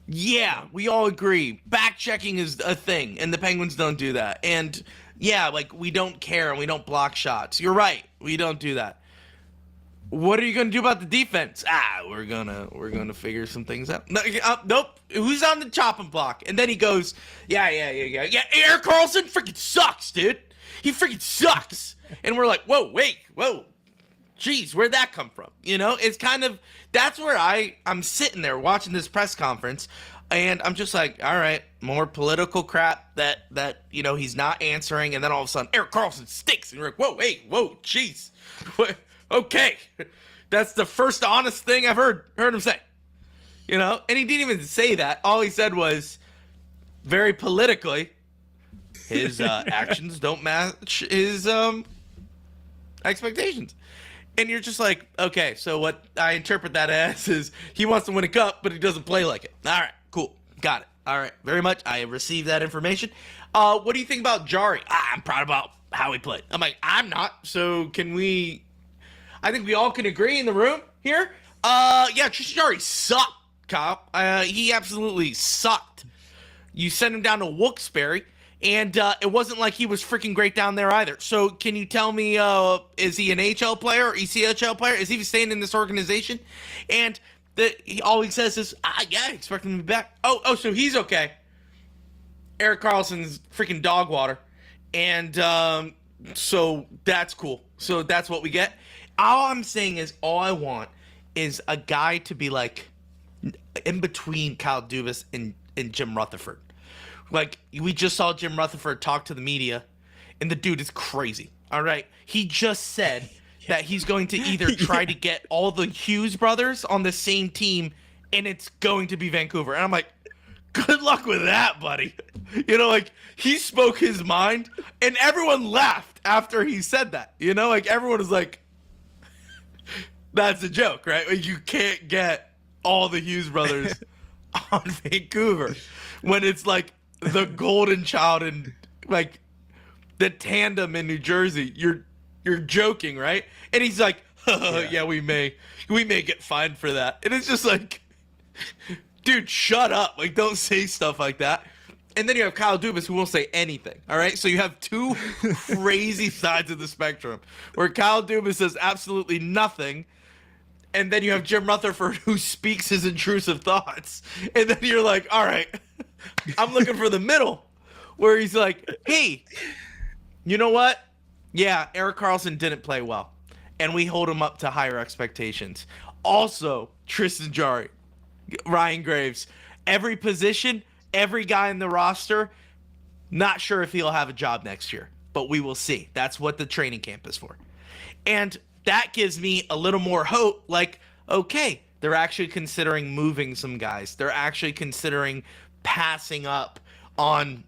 Yeah, we all agree. Back checking is a thing, and the Penguins don't do that. And yeah, like, we don't care and we don't block shots. You're right. We don't do that. What are you going to do about the defense? We're gonna figure some things out. No, nope. Who's on the chopping block? And then he goes, yeah. Erik Karlsson freaking sucks, dude. He freaking sucks. And we're like, whoa. Jeez, where'd that come from? It's kind of, that's where I'm sitting there watching this press conference, and I'm just like, all right, more political crap that he's not answering, and then all of a sudden, Erik Karlsson stinks, and you're like, whoa, jeez. Okay, that's the first honest thing I've heard him say, and he didn't even say that. All he said was, very politically, his actions don't match his expectations. And you're just like, okay, so what I interpret that as is he wants to win a cup, but he doesn't play like it. All right, cool, got it. All right, very much. I received that information. What do you think about Jarry? I'm proud about how he played. I'm like, I'm not. So I think we all can agree in the room here. Tristan Jarry sucked, Kyle. He absolutely sucked. You sent him down to Wilkes-Barre, and it wasn't like he was freaking great down there either. So can you tell me, is he an HL player or ECHL player? Is he staying in this organization? And all he says is, I expect him to be back. Oh, so he's okay. Erik Karlsson's freaking dog water. And so that's cool. So that's what we get. All I'm saying is, all I want is a guy to be like in between Kyle Dubas and Jim Rutherford. Like, we just saw Jim Rutherford talk to the media, and the dude is crazy. All right, he just said that he's going to either try to get all the Hughes brothers on the same team, and it's going to be Vancouver. And I'm like, good luck with that, buddy. He spoke his mind, and everyone laughed after he said that. Everyone was like, that's a joke, right? You can't get all the Hughes brothers on Vancouver when it's like the golden child and like the tandem in New Jersey. you're joking, right? And he's like, yeah, we may get fined for that. And it's just like, dude, shut up. Like, don't say stuff like that. And then you have Kyle Dubas, who won't say anything, all right? So you have two crazy sides of the spectrum, where Kyle Dubas says absolutely nothing, and then you have Jim Rutherford, who speaks his intrusive thoughts. And then you're like, all right, I'm looking for the middle, where he's like, hey, you know what? Yeah, Erik Karlsson didn't play well, and we hold him up to higher expectations. Also, Tristan Jarry, Ryan Graves, every position, every guy in the roster, not sure if he'll have a job next year, but we will see. That's what the training camp is for. And that gives me a little more hope, like, okay, they're actually considering moving some guys. They're actually considering passing up on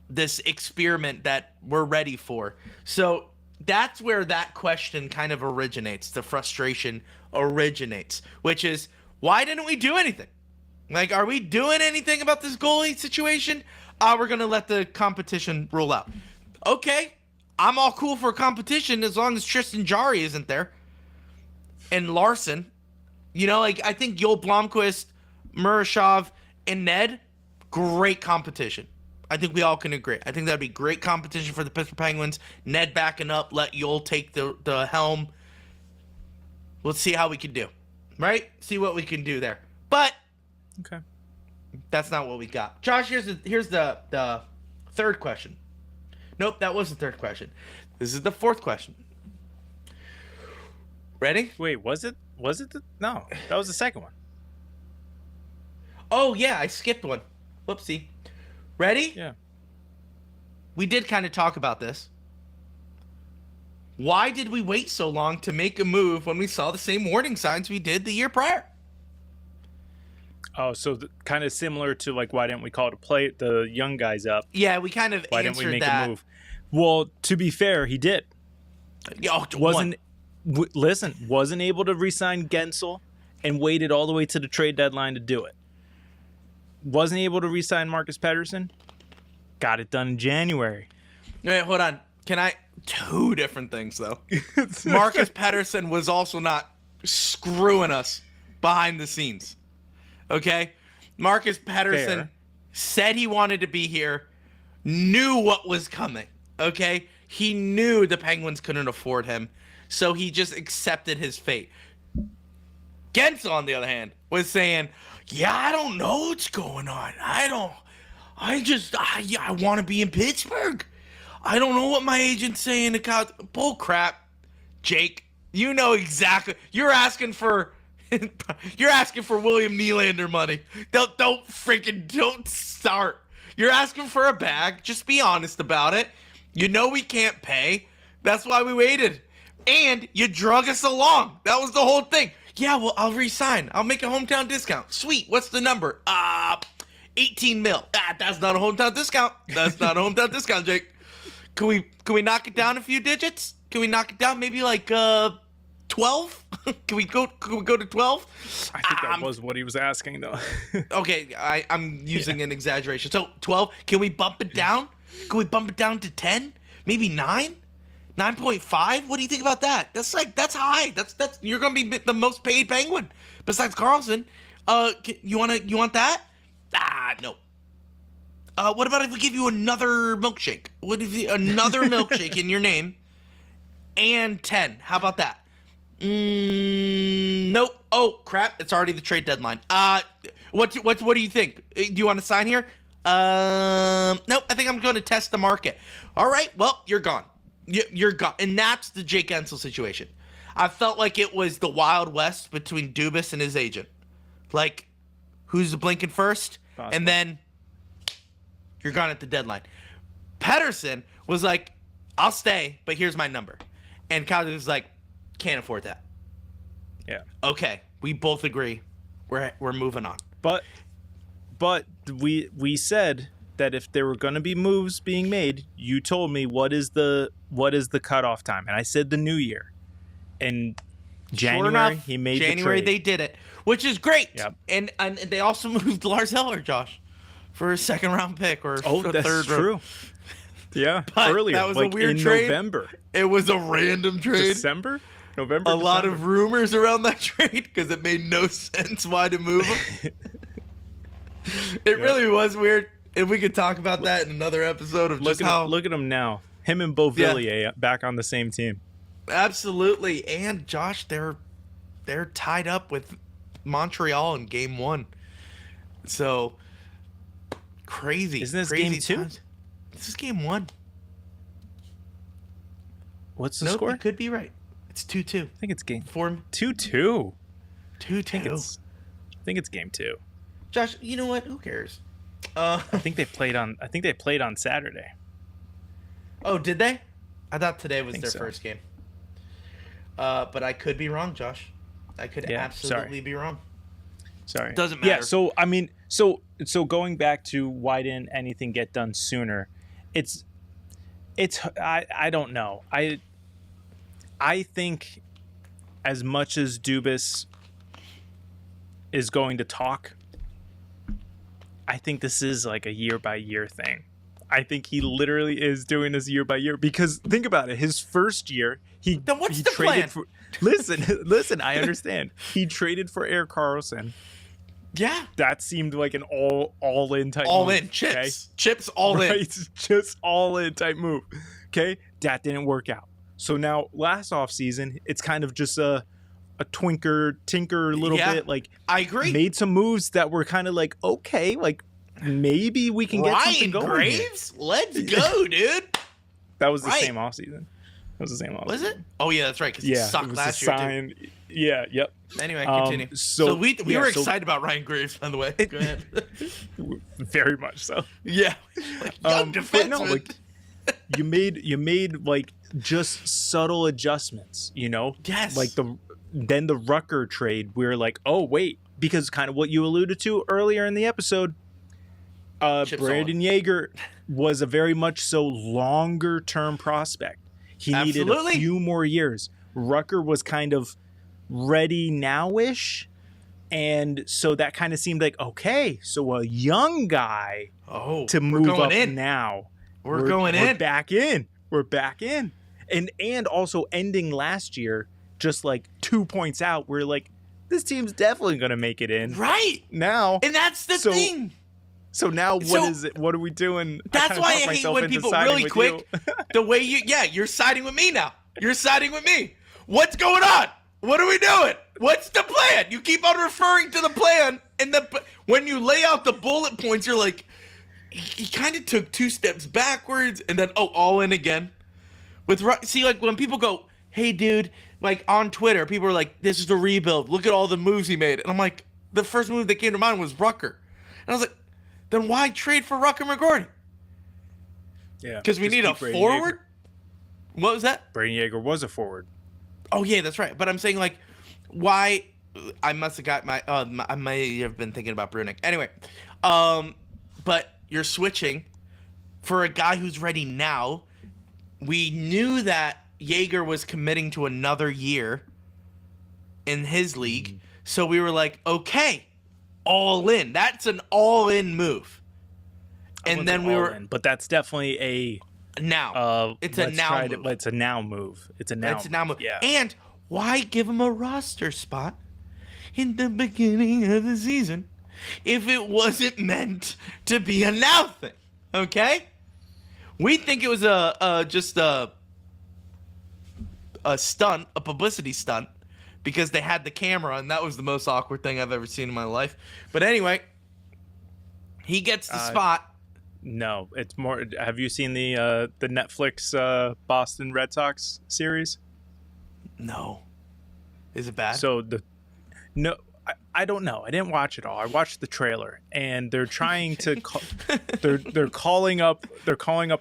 this experiment that we're ready for. So that's where that question kind of originates. The frustration originates, which is, why didn't we do anything? Like, are we doing anything about this goalie situation? We're going to let the competition roll out. Okay, I'm all cool for competition as long as Tristan Jarry isn't there. And Larson. You know, like, I think Joel Blomqvist, Murashov, and Ned, great competition. I think we all can agree. I think that'd be great competition for the Pittsburgh Penguins. Ned backing up, let Joel take the helm. Let's see how we can do. Right? See what we can do there. But Okay. that's not what we got. Josh, here's the third question. Nope, that was the third question. This is the fourth question. Ready? Wait, was it? No, that was the second one. Oh, yeah, I skipped one. Whoopsie. Ready? Yeah. We did kind of talk about this. Why did we wait so long to make a move when we saw the same warning signs we did the year prior? Oh, so kind of similar to, like, why didn't we call it the young guys up? Yeah, we kind of Why answered didn't we make that. a move? Well, to be fair, he did. Wasn't Wasn't able to re-sign Gensel and waited all the way to the trade deadline to do it. Wasn't able to re-sign Marcus Pettersson. Got it done in January. Wait, hold on. Can I? Two different things, though. Marcus Pettersson was also not screwing us behind the scenes. Okay? Marcus Pettersson Fair. said he wanted to be here, knew what was coming. Okay? He knew the Penguins couldn't afford him, so he just accepted his fate. Gensel, on the other hand, was saying, yeah, I don't know what's going on. I want to be in Pittsburgh. I don't know what my agent's saying. Bull crap, Jake. You know exactly. You're asking for William Nylander money. Don't start. You're asking for a bag. Just be honest about it. You know we can't pay. That's why we waited. And you drug us along. That was the whole thing. Yeah, well, I'll re-sign. I'll make a hometown discount. Sweet. What's the number? 18 mil. That's not a hometown discount. That's not a hometown discount, Jake. Can we knock it down a few digits? Can we knock it down maybe like 12? Can we go to 12? I think that was what he was asking, though. Okay, I'm using an exaggeration. So 12. Can we bump it down? Can we bump it down to 10? Maybe 9? 9.5? What do you think about that? That's high. That's you're gonna be the most paid Penguin besides Karlsson. You want that? No. What about if we give you another milkshake? What if another milkshake in your name and 10? How about that? Nope. Oh crap! It's already the trade deadline. What do you think? Do you want to sign here? Nope. I think I'm going to test the market. All right. Well, you're gone. You're gone, and that's the Jake Gensel situation. I felt like it was the Wild West between Dubas and his agent. Like, who's blinking first? Possible. And then you're gone at the deadline. Pettersson was like, I'll stay, but here's my number. And Kyle was like, can't afford that. Yeah. Okay, we both agree. We're moving on. But we said that if there were going to be moves being made, you told me what is the cutoff time, and I said the new year. And January, sure enough, he made January the trade. they did it, which is great. Yep. And they also moved Lars Eller, Josh, for a second round pick or Oh, a that's third true. round. Yeah, But earlier, that was like a weird in trade. November, It was a random trade. December, November. A lot December. of rumors around that trade because it made no sense why to move him. It really was weird. And we could talk about that in another episode of just how. Look at him now. Him and Beauvillier back on the same team. Absolutely. And Josh, they're tied up with Montreal in game 1. So crazy. Isn't this crazy game 2? times. This is game 1. What's the Nope, score? you could be right. It's 2-2. I think it's game 2-2. 2-2. 2-2. I think it's game 2. Josh, you know what? Who cares? I think they played on Saturday. Oh, did they? I thought today was their so. first game. But I could be wrong, Josh. I could absolutely be wrong. Sorry. Doesn't matter. Yeah, so I mean, so going back to why didn't anything get done sooner? It's I don't know. I think as much as Dubas is going to talk, I think this is like a year by year thing. I think he literally is doing this year by year because think about it. His first year, Then what's he the traded plan? for. Listen. I understand. He traded for Eric Carlson. Yeah. That seemed like an all in type. All move, in. Chips. okay? Chips all in. Right? Just all in type move. Okay, that didn't work out. So now last offseason, it's kind of just a tinker a little bit. Like I agree. made some moves that were kind of like okay, like maybe we can get something Ryan going. Here. Graves? Let's go, dude. That was the Right. same offseason. That was the same offseason. Was it? Oh, yeah, that's right, because he Yeah, sucked it was last a year, sign. too. Yeah, yep. Anyway, continue. So we yeah, were so- excited about Ryan Graves, by the way. Go ahead. Very much so. Yeah. Like, young But no, defenseman. like you made like just subtle adjustments, you know? Yes. Like then the Rucker trade, we're like, oh wait, because kind of what you alluded to earlier in the episode, Chip Brandon Yeager was a very much so longer term prospect. He needed a Absolutely. few more years. Rucker was kind of ready now-ish. And so that kind of seemed like, okay, so a young guy to we're move going up in. now. We're going We're in. back in. We're back in. And also ending last year, just like 2 points out, we're like, this team's definitely going to make it in. Right. Now. And that's the So- thing. So now what So- is it? What are we doing? That's kinda why talked I hate myself when into people siding really with quick, you. the way you're siding with me now. You're siding with me. What's going on? What are we doing? What's the plan? You keep on referring to the plan, and when you lay out the bullet points, you're like, he kind of took 2 steps backwards, and then all in again. See, like when people go, hey, dude, like on Twitter, people are like, this is a rebuild. Look at all the moves he made, and I'm like, the first move that came to mind was Rucker, and I was like, then why trade for Rucker McGordy? Yeah, Because we just need a keep Brady forward? Yeager. What was that? Brady Yeager was a forward. Oh, yeah, that's right. But I'm saying, like, why? I must have got I may have been thinking about Brunik. Anyway, but you're switching for a guy who's ready now. We knew that Yeager was committing to another year in his league. So we were like, okay, all in. That's an all-in move. And then we were but that's definitely a now. It's a now move. It's a now move. It's a now move. Yeah. And why give him a roster spot in the beginning of the season if it wasn't meant to be a now thing? Okay? We think it was just a stunt, a publicity stunt, because they had the camera, and that was the most awkward thing I've ever seen in my life. But anyway, he gets the spot. No, it's more. Have you seen the Netflix Boston Red Sox series? No. Is it bad? So I don't know. I didn't watch it all. I watched the trailer, and they're trying to they're calling up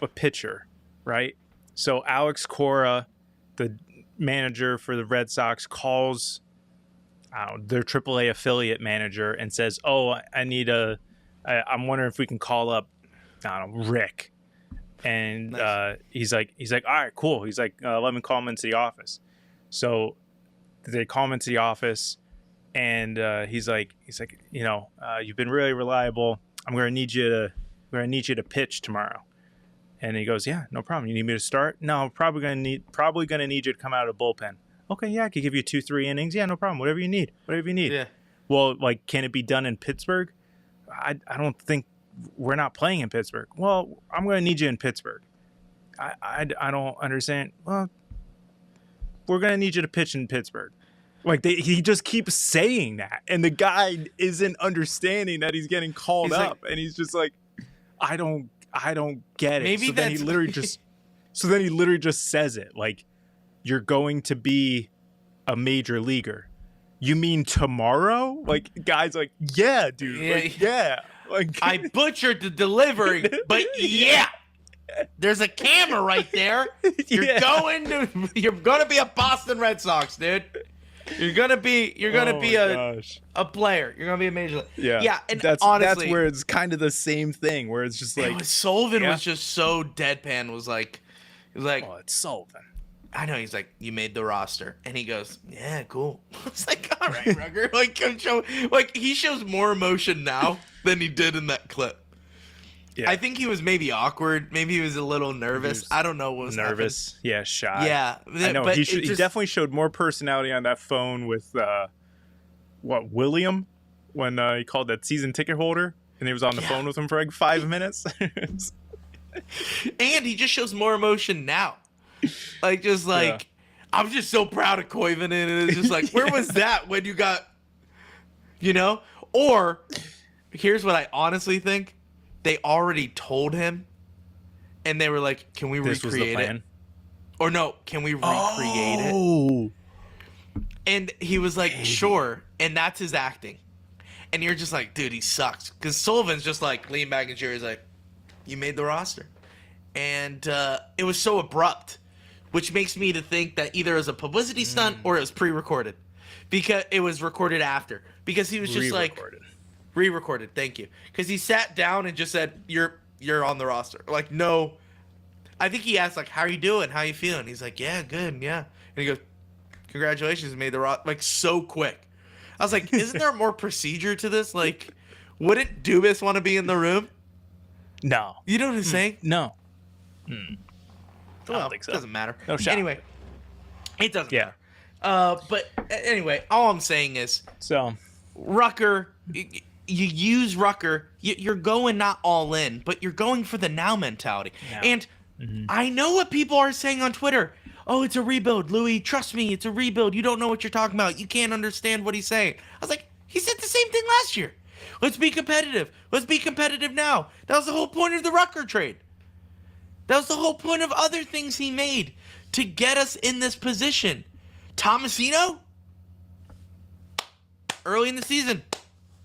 a pitcher, right? So Alex Cora, the manager for the Red Sox, calls their AAA affiliate manager and says, "Oh, I'm wondering if we can call up, I don't know, Rick." And Nice. he's like, all right, cool. He's like, let me call him into the office. So they call him into the office, and he's like, you've been really reliable. I'm gonna need you to pitch tomorrow. And he goes, yeah, no problem. You need me to start? No, probably gonna need you to come out of the bullpen. Okay, yeah, I could give you 2-3 innings. Yeah, no problem. Whatever you need. Yeah. Well, like, can it be done in Pittsburgh? I don't think we're not playing in Pittsburgh. Well, I'm gonna need you in Pittsburgh. I don't understand. Well, we're gonna need you to pitch in Pittsburgh. Like, he just keeps saying that, and the guy isn't understanding that he's getting called up, and he's just like, I don't get it. Maybe so then he literally just says it, like, you're going to be a major leaguer. You mean tomorrow? Like, guys, like, yeah, dude, like, yeah. Like, I butchered the delivery, but yeah. There's a camera right there. You're going to be a Boston Red Sox, dude. You're gonna be a player. You're gonna be a major league. Yeah. And honestly, that's where it's kind of the same thing. Where it's just like Sullivan was just so deadpan. He was like, oh, it's Sullivan. I know. He's like, you made the roster, and he goes, yeah, cool. It's like, all right, Rucker. Like, he shows more emotion now than he did in that clip. Yeah. I think he was maybe awkward. Maybe he was a little nervous. I don't know what was nervous. happening. Yeah, shy. Yeah, I know. He definitely showed more personality on that phone with William when he called that season ticket holder, and he was on the phone with him for like 5 minutes. And he just shows more emotion now. Like, I'm just so proud of Koivunen, and it's just like, where was that when you got, Or here's what I honestly think. They already told him, and they were like, can we recreate it? Or no, can we recreate it? And he was like, sure. And that's his acting. And you're just like, dude, he sucks. Because Sullivan's just like, lean back in chair. He's like, you made the roster. And it was so abrupt, which makes me to think that either it was a publicity stunt or it was pre-recorded. Because it was recorded after. Because he was just like... Re-recorded, thank you. Because he sat down and just said, you're on the roster. Like, no. I think he asked, like, how are you doing? How you feeling? He's like, yeah, good, yeah. And he goes, congratulations, made the roster. Like, so quick. I was like, isn't there more procedure to this? Like, wouldn't Dubas want to be in the room? No. You know what I'm saying? No. I don't think so. It doesn't matter. No shot. Anyway, it doesn't matter. But anyway, all I'm saying is, so Rucker... You use Rucker, you're going not all in, but you're going for the now mentality. Yeah. And I know what people are saying on Twitter. Oh, it's a rebuild, Louie. Trust me, it's a rebuild. You don't know what you're talking about. You can't understand what he's saying. I was like, he said the same thing last year. Let's be competitive. Let's be competitive now. That was the whole point of the Rucker trade. That was the whole point of other things he made to get us in this position. Tomasino? Early in the season.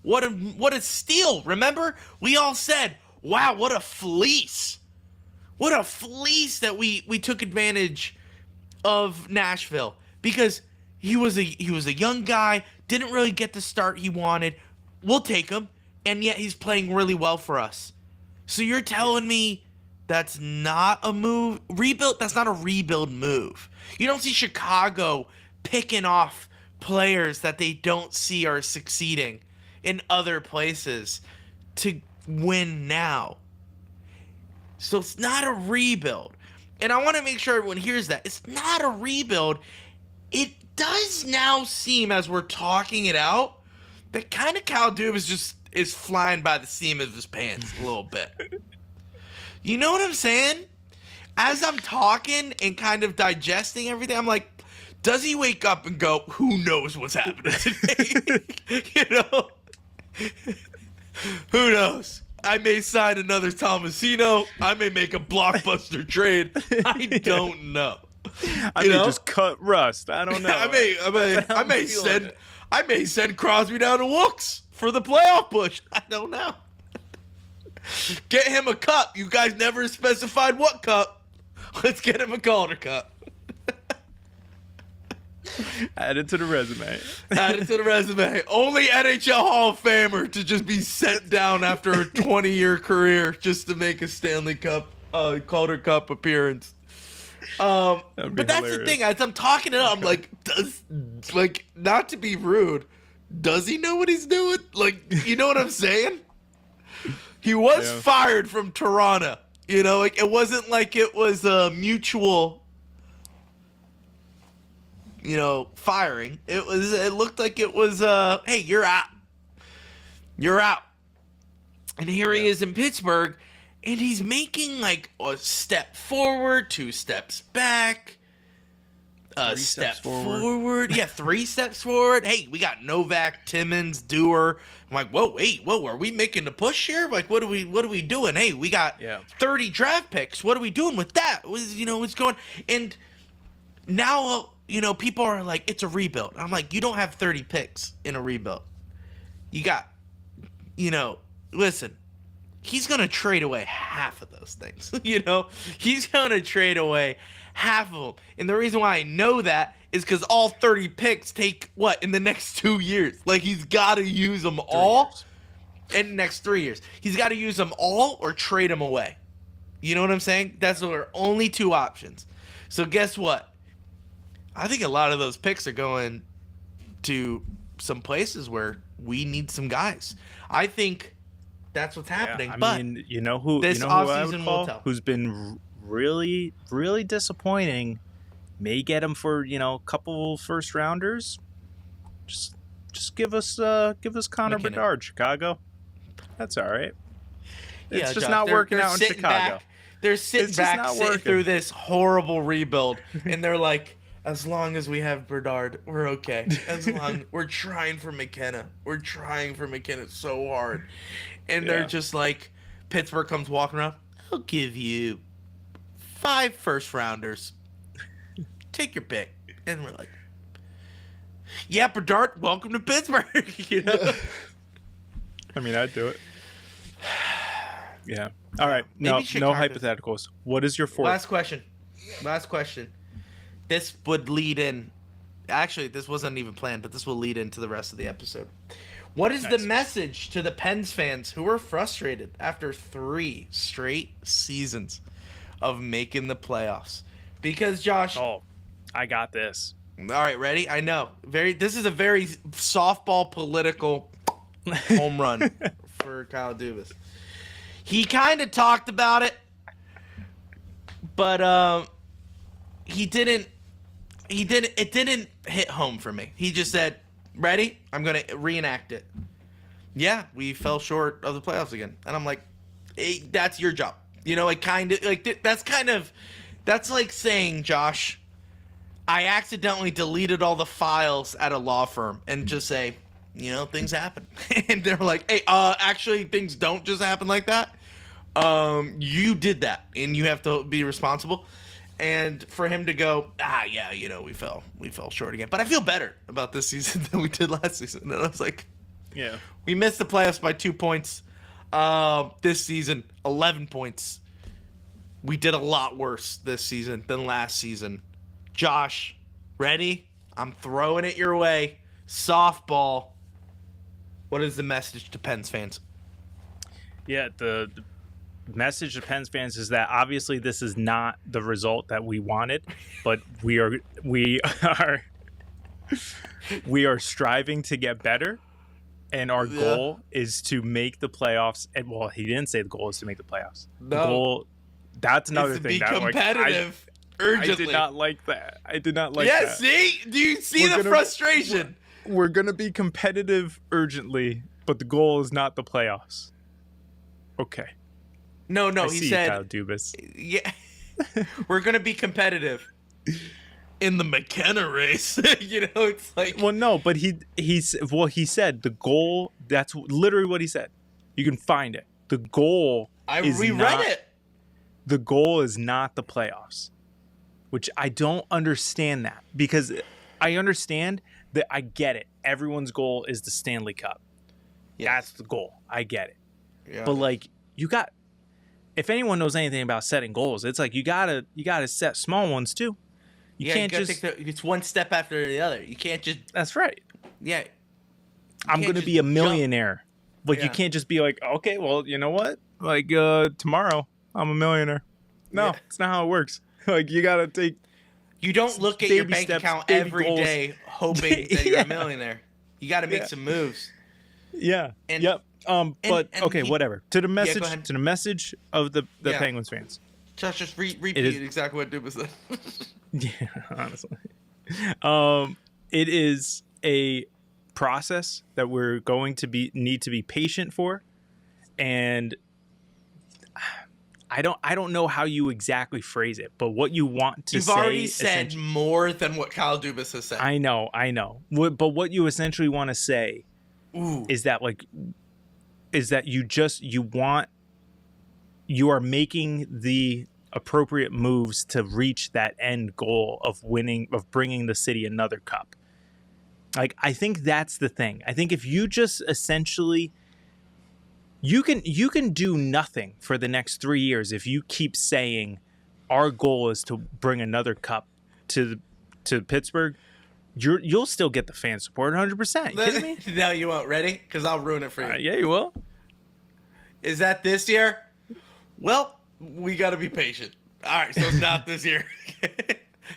What a steal. Remember? We all said, wow, what a fleece. What a fleece that we took advantage of Nashville. Because he was a young guy, didn't really get the start he wanted. We'll take him, and yet he's playing really well for us. So you're telling me that's not a move? That's not a rebuild move. You don't see Chicago picking off players that they don't see are succeeding in other places to win now. So it's not a rebuild. And I want to make sure everyone hears that. It's not a rebuild. It does now seem, as we're talking it out, that kind of Kyle Dubas just is flying by the seam of his pants a little bit. You know what I'm saying? As I'm talking and kind of digesting everything, I'm like, does he wake up and go, who knows what's happening today? Who knows? I may sign another Tomasino. I may make a blockbuster trade. I don't know. I may just cut Rust. I don't know. I may send Crosby down to Wooks for the playoff push. I don't know. Get him a cup. You guys never specified what cup. Let's get him a Calder Cup. Add it to the resume. Add it to the resume. Only NHL Hall of Famer to just be sent down after a 20-year career just to make a Stanley Cup, Calder Cup appearance. But that's hilarious. The thing. As I'm talking it up, I'm like, not to be rude, does he know what he's doing? Like, you know what I'm saying? He was fired from Toronto. You know, like it wasn't like it was a mutual, firing. It looked like it was hey, you're out. You're out. And here he is in Pittsburgh, and he's making like a step forward, 2 steps back, a step forward. Yeah, 3 steps forward. Hey, we got Novak, Timmons, Dewar. I'm like, whoa, are we making the push here? Like, what are we doing? Hey, we got 30 draft picks. What are we doing with that? What's going? And now, people are like, it's a rebuild. I'm like, you don't have 30 picks in a rebuild. You got, listen, he's going to trade away half of those things. He's going to trade away half of them. And the reason why I know that is because all 30 picks take in the next 2 years? Like, he's got to use them all in the next 3 years. He's got to use them all or trade them away. You know what I'm saying? That's our only 2 options. So guess what? I think a lot of those picks are going to some places where we need some guys. I think that's what's happening. I mean, you know who I would call, who's been really, really disappointing. May get him for a couple first rounders. Just give us Connor Bedard, Chicago. That's all right. It's just not working out in Chicago. They're sitting through this horrible rebuild, and they're like, as long as we have Bedard, we're okay. We're trying for McKenna. We're trying for McKenna so hard. And they're just like, Pittsburgh comes walking around, I'll give you 5 first rounders. Take your pick. And we're like, yeah, Bedard, welcome to Pittsburgh. I mean, I'd do it. Yeah. All right. No hypotheticals. What is your 4th? Last question. This would lead in. Actually, this wasn't even planned, but this will lead into the rest of the episode. What is the message to the Pens fans who are frustrated after 3 straight seasons of making the playoffs? Because, Josh. Oh, I got this. All right, ready? I know. This is a very softball political home run for Kyle Dubas. He kind of talked about it, but he didn't. It didn't hit home for me. He just said, "Ready? I'm gonna reenact it." Yeah, we fell short of the playoffs again, and I'm like, hey, "That's your job." That's like saying, Josh, I accidentally deleted all the files at a law firm and just say, things happen. And they're like, hey, actually things don't just happen like that. You did that and you have to be responsible. And for him to go, we fell short again. But I feel better about this season than we did last season. And I was like, we missed the playoffs by 2 points. This season, 11 points. We did a lot worse this season than last season. Josh, ready? I'm throwing it your way. Softball. What is the message to Pens fans? Yeah, the message to Pens fans is that obviously this is not the result that we wanted, but we are striving to get better, and our goal is to make the playoffs. And well, he didn't say the goal is to make the playoffs. No. The goal. That's another thing. Be competitive. Urgently. I did not like that. Yeah, see? Do you see the frustration? We're going to be competitive urgently, but the goal is not the playoffs. Okay. No, he said. Kyle Dubas. Yeah. We're going to be competitive in the McKenna race. It's like. Well, no, but he said the goal, that's literally what he said. You can find it. The goal it. The goal is not the playoffs. Which I don't understand that, because I understand that. I get it. Everyone's goal is the Stanley Cup. Yes. That's the goal. I get it. Yeah. But if anyone knows anything about setting goals, it's like you gotta set small ones too. You can't just. It's one step after the other. You can't just. That's right. Yeah. I'm gonna be a millionaire. You can't just be like, okay, well, you know what? Tomorrow I'm a millionaire. No, it's not how it works. You gotta take. You don't look at your bank account every day hoping that you're a millionaire. You got to make some moves. Yeah. And But okay, whatever. To the go message, ahead. to the message of the Yeah. Penguins fans. Josh, just repeat is- exactly what Dubas said. Yeah, honestly, it is a process that we're going to need to be patient for, and I don't know how you exactly phrase it, but what you want to You've say. already said more than what Kyle Dubas has said. I know. But what you essentially want to say is that you are making the appropriate moves to reach that end goal of bringing the city another cup. Like, I think that's the thing. I think if you just essentially, you can do nothing for the next 3 years if you keep saying our goal is to bring another cup to Pittsburgh. You'll still get the fan support 100%. You kidding me? No, you won't. Ready? Because I'll ruin it for you. Yeah, you will. Is that this year? Well, we got to be patient. All right, so it's not this year.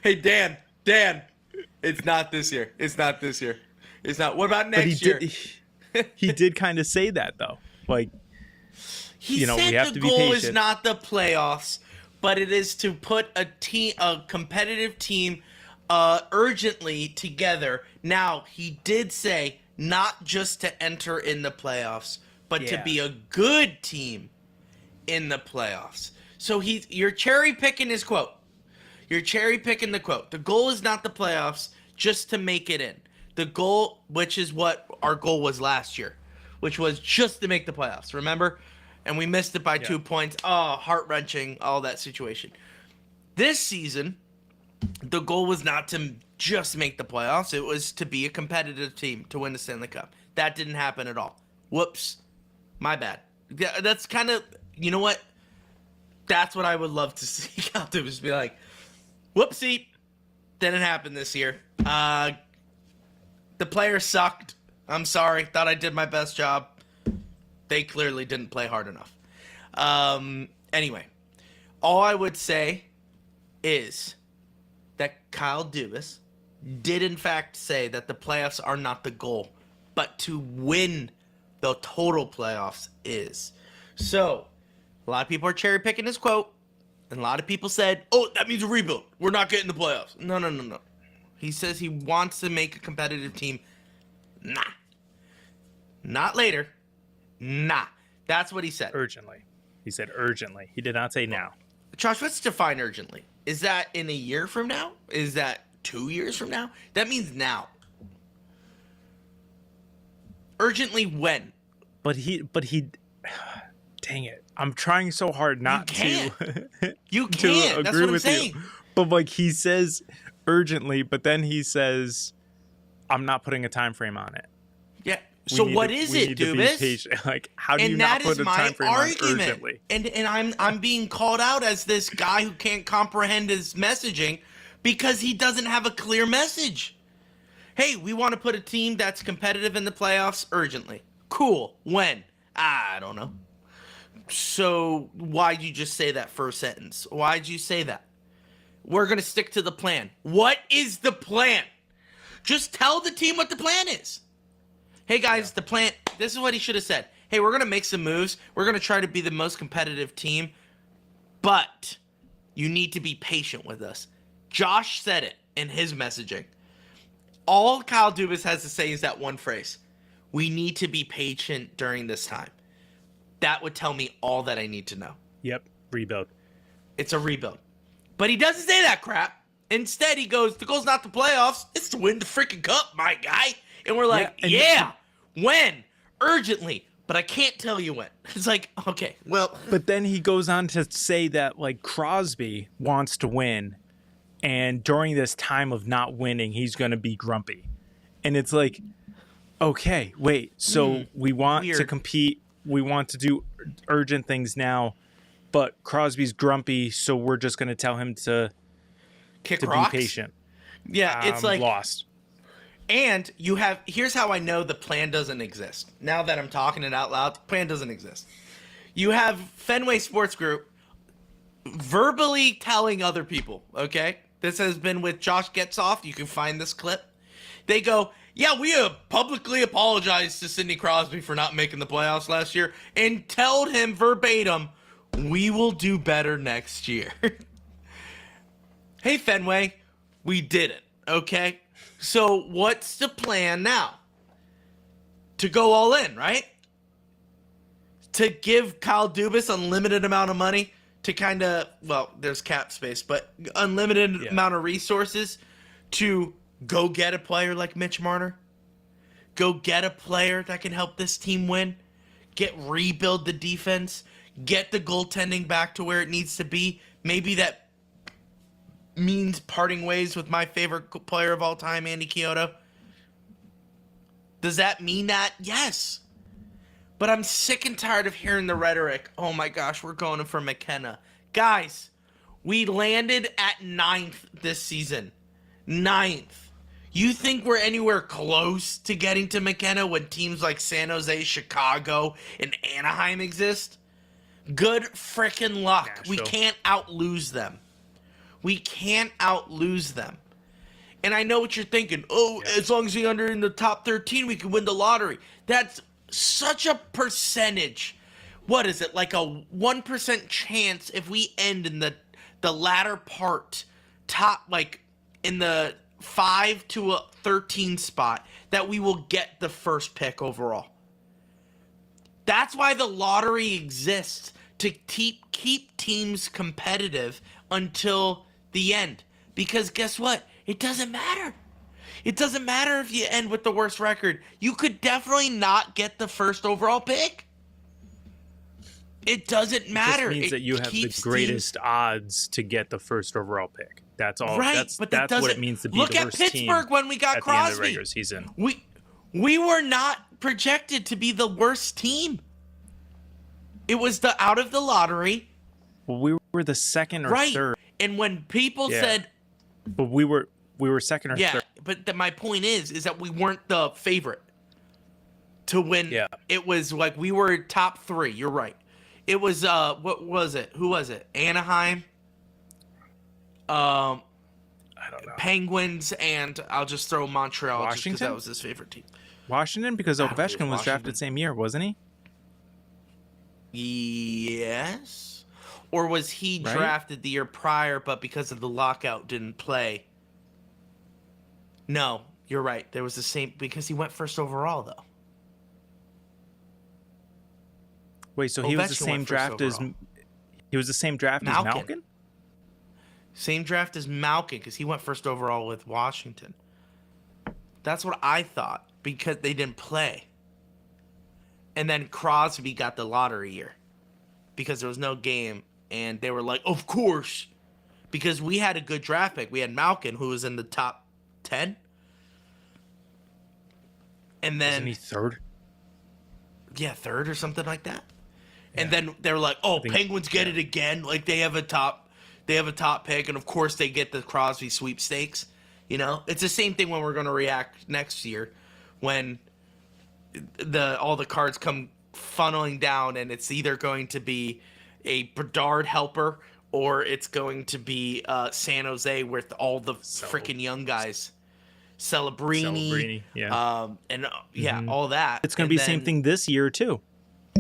Hey, Dan, it's not this year. It's not. What about next year? He did kind of say that, though. Like, he said we have the to be goal patient. is not the playoffs, but it is to put a competitive team, urgently together. Now, he did say not just to enter in the playoffs, but to be a good team in the playoffs. So you're cherry picking his quote. You're cherry picking the quote. The goal is not the playoffs, just to make it in. The goal, which is what our goal was last year, which was just to make the playoffs, remember? And we missed it by 2 points. Oh, heart-wrenching, all that situation. This season, the goal was not to just make the playoffs. It was to be a competitive team to win the Stanley Cup. That didn't happen at all. Whoops. My bad. Yeah, that's kind of, you know what? That's what I would love to see Kyle Dubas be like, whoopsie, didn't happen this year. The players sucked. I'm sorry. Thought I did my best job. They clearly didn't play hard enough. Anyway, all I would say is that Kyle Dubas did in fact say that the playoffs are not the goal, but to win the total playoffs is. So, a lot of people are cherry picking his quote, and a lot of people said, oh, that means a rebuild. We're not getting the playoffs. No. He says he wants to make a competitive team. Nah. Not later. Nah. That's what he said. Urgently. He said urgently. He did not say now. Josh, let's define urgently. Is that in a year from now? Is that 2 years from now? That means now. Urgently when? But he dang it. I'm trying so hard not to You can't. That's what I'm saying. But like, he says urgently, but then he says I'm not putting a time frame on it. Yeah. So what is it, Dubas? Like, how do you not put a time frame on urgently? And I'm being called out as this guy who can't comprehend his messaging because he doesn't have a clear message. Hey, we want to put a team that's competitive in the playoffs urgently. Cool. When? I don't know. So why'd you just say that first sentence? Why'd you say that? We're going to stick to the plan. What is the plan? Just tell the team what the plan is. Hey, guys, the plan, this is what he should have said. Hey, we're going to make some moves. We're going to try to be the most competitive team, but you need to be patient with us. Josh said it in his messaging. All Kyle Dubas has to say is that one phrase. We need to be patient during this time. That would tell me all that I need to know. Yep, rebuild. It's a rebuild. But he doesn't say that crap. Instead, he goes, the goal's not the playoffs. It's to win the freaking cup, my guy. And we're like, when? Urgently. But I can't tell you when. It's like, okay, well. But then he goes on to say that, like, Crosby wants to win. And during this time of not winning, he's going to be grumpy. And it's like, okay, wait. So we want to compete. We want to do urgent things now. But Crosby's grumpy, so we're just going to tell him to be patient. Yeah, it's like lost. And here's how I know the plan doesn't exist. Now that I'm talking it out loud, the plan doesn't exist. You have Fenway Sports Group verbally telling other people, okay? This has been with Josh Getzoff. You can find this clip. They go, yeah, we publicly apologized to Sidney Crosby for not making the playoffs last year and told him verbatim, we will do better next year. Hey, Fenway, we did it, okay? So what's the plan now? To go all in, right? To give Kyle Dubas unlimited amount of money to kind of, well, there's cap space, but unlimited amount of resources to go get a player like Mitch Marner. Go get a player that can help this team win. Rebuild the defense. Get the goaltending back to where it needs to be. Maybe that means parting ways with my favorite player of all time, Andy Chiodo. Does that mean that? Yes. But I'm sick and tired of hearing the rhetoric. Oh my gosh, we're going for McKenna. Guys, we landed at 9th this season. 9th. You think we're anywhere close to getting to McKenna when teams like San Jose, Chicago, and Anaheim exist? Good frickin' luck. Nashville. We can't out-lose them. We can't out-lose them. And I know what you're thinking. Oh, as long as we under in the top 13, we can win the lottery. That's such a percentage. What is it? Like a 1% chance if we end in the latter part, top, like in the 5 to a 13 spot, that we will get the first pick overall. That's why the lottery exists, to keep teams competitive until the end. Because guess what? It doesn't matter. It doesn't matter if you end with the worst record. You could definitely not get the first overall pick. It doesn't matter. It just means that you have the greatest odds to get the first overall pick. That's all. Right, That's but that what it means to be look the at worst team Pittsburgh when we got at the end of the Crosby. regular season. We were not projected to be the worst team. It was the out of the lottery. Well, we were the second or third. And when people said, but we were second or third. But my point is that we weren't the favorite to win. Yeah. It was like we were top 3. You're right. It was what was it? Who was it? Anaheim. I don't know. Penguins, and I'll just throw Montreal just because Washington? that was his favorite team. Washington, because I don't think it Ovechkin was was drafted same year, wasn't he? Yes. Or was he Right? drafted the year prior, but because of the lockout didn't play? No, you're right. There was the same, because he went first overall, though. Wait, so he was the Ovechkin same went first draft as overall. he was the same draft as Malkin. Malkin? Same draft as Malkin, because he went first overall with Washington. That's what I thought, because they didn't play. And then Crosby got the lottery year, because there was no game, and they were like, of course, because we had a good draft pick. We had Malkin, who was in the top 10. And then Wasn't he third? yeah, 3rd or something like that. And then they're like, "Oh, Penguins get it again. Like they have a top pick, and of course they get the Crosby sweepstakes." You know, it's the same thing when we're going to react next year, when all the cards come funneling down, and it's either going to be a Bedard helper or it's going to be San Jose with all the freaking young guys. Celebrini, and all that. It's going to be the same thing this year too.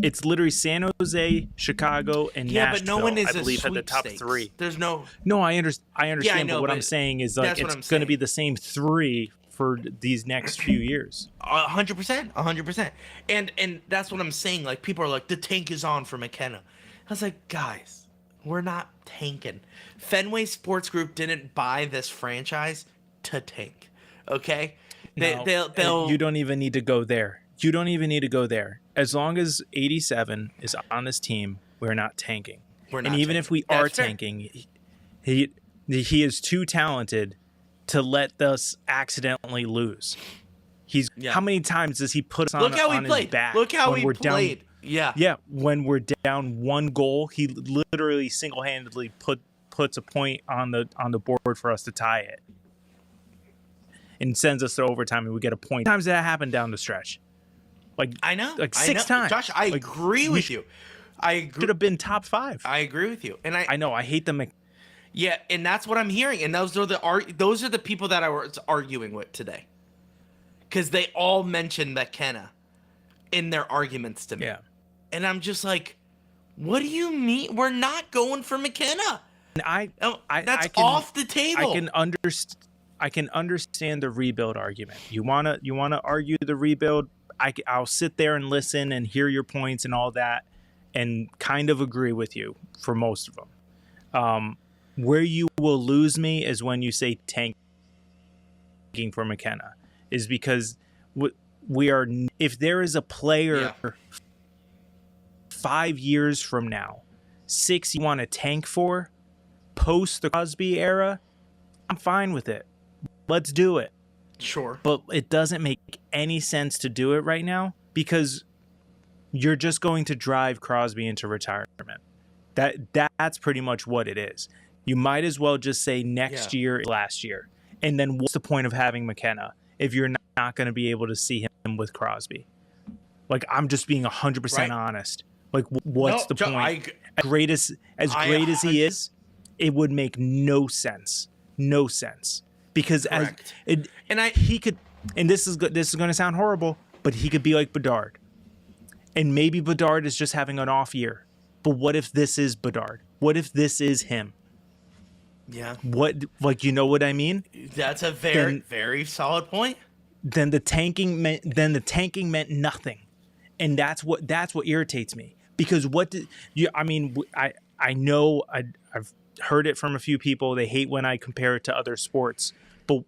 It's literally San Jose, Chicago, and Nashville. But no one is I believe at the top sweepstakes. 3. There's no. No, I understand. Yeah, I know, but what I'm but saying is like that's what I'm it's going to be saying. the same 3 for these next few years. 100%. And that's what I'm saying. Like, people are like, the tank is on for McKenna. I was like, guys, we're not tanking. Fenway Sports Group didn't buy this franchise to tank. Okay? They'll You don't even need to go there. You don't even need to go there. As long as 87 is on this team, we're not tanking. We're not and even tanking. if we That's are fair. tanking, he is too talented to let us accidentally lose. How many times does he put us on, Look how on he played. his back? Look how when he we're played. Down, Yeah. when we're down 1 goal, he literally single-handedly puts a point on the board for us to tie it, and sends us to overtime, and we get a point. Times that happened down the stretch, like I know. like I 6 know. times. Josh, I Like, agree with you. I agree. Should have been top 5. I agree with you. And I know. I hate the yeah, and that's what I'm hearing. And those are the people that I was arguing with today. because they all mentioned McKenna in their arguments to me. Yeah. And I'm just like, what do you mean? We're not going for McKenna. And That's off the table. I can understand the rebuild argument. You wanna argue the rebuild. I'll sit there and listen and hear your points and all that, and kind of agree with you for most of them. Where you will lose me is when you say tanking for McKenna, is because we are. If there is a player 5 years from now, 6 you want to tank for, post the Crosby era, I'm fine with it. Let's do it. Sure. But it doesn't make any sense to do it right now because you're just going to drive Crosby into retirement. That's pretty much what it is. You might as well just say next year, last year. And then what's the point of having McKenna if you're not going to be able to see him with Crosby? Like, I'm just being 100% honest. Like, what's the point? As great as he is, it would make no sense. No sense. Because he could, and this is going to sound horrible, but he could be like Bedard. And maybe Bedard is just having an off year. But what if this is Bedard? What if this is him? Yeah. You know what I mean? That's a very solid point. Then the tanking meant nothing. And that's what irritates me. Because I know I've heard it from a few people. They hate when I compare it to other sports. But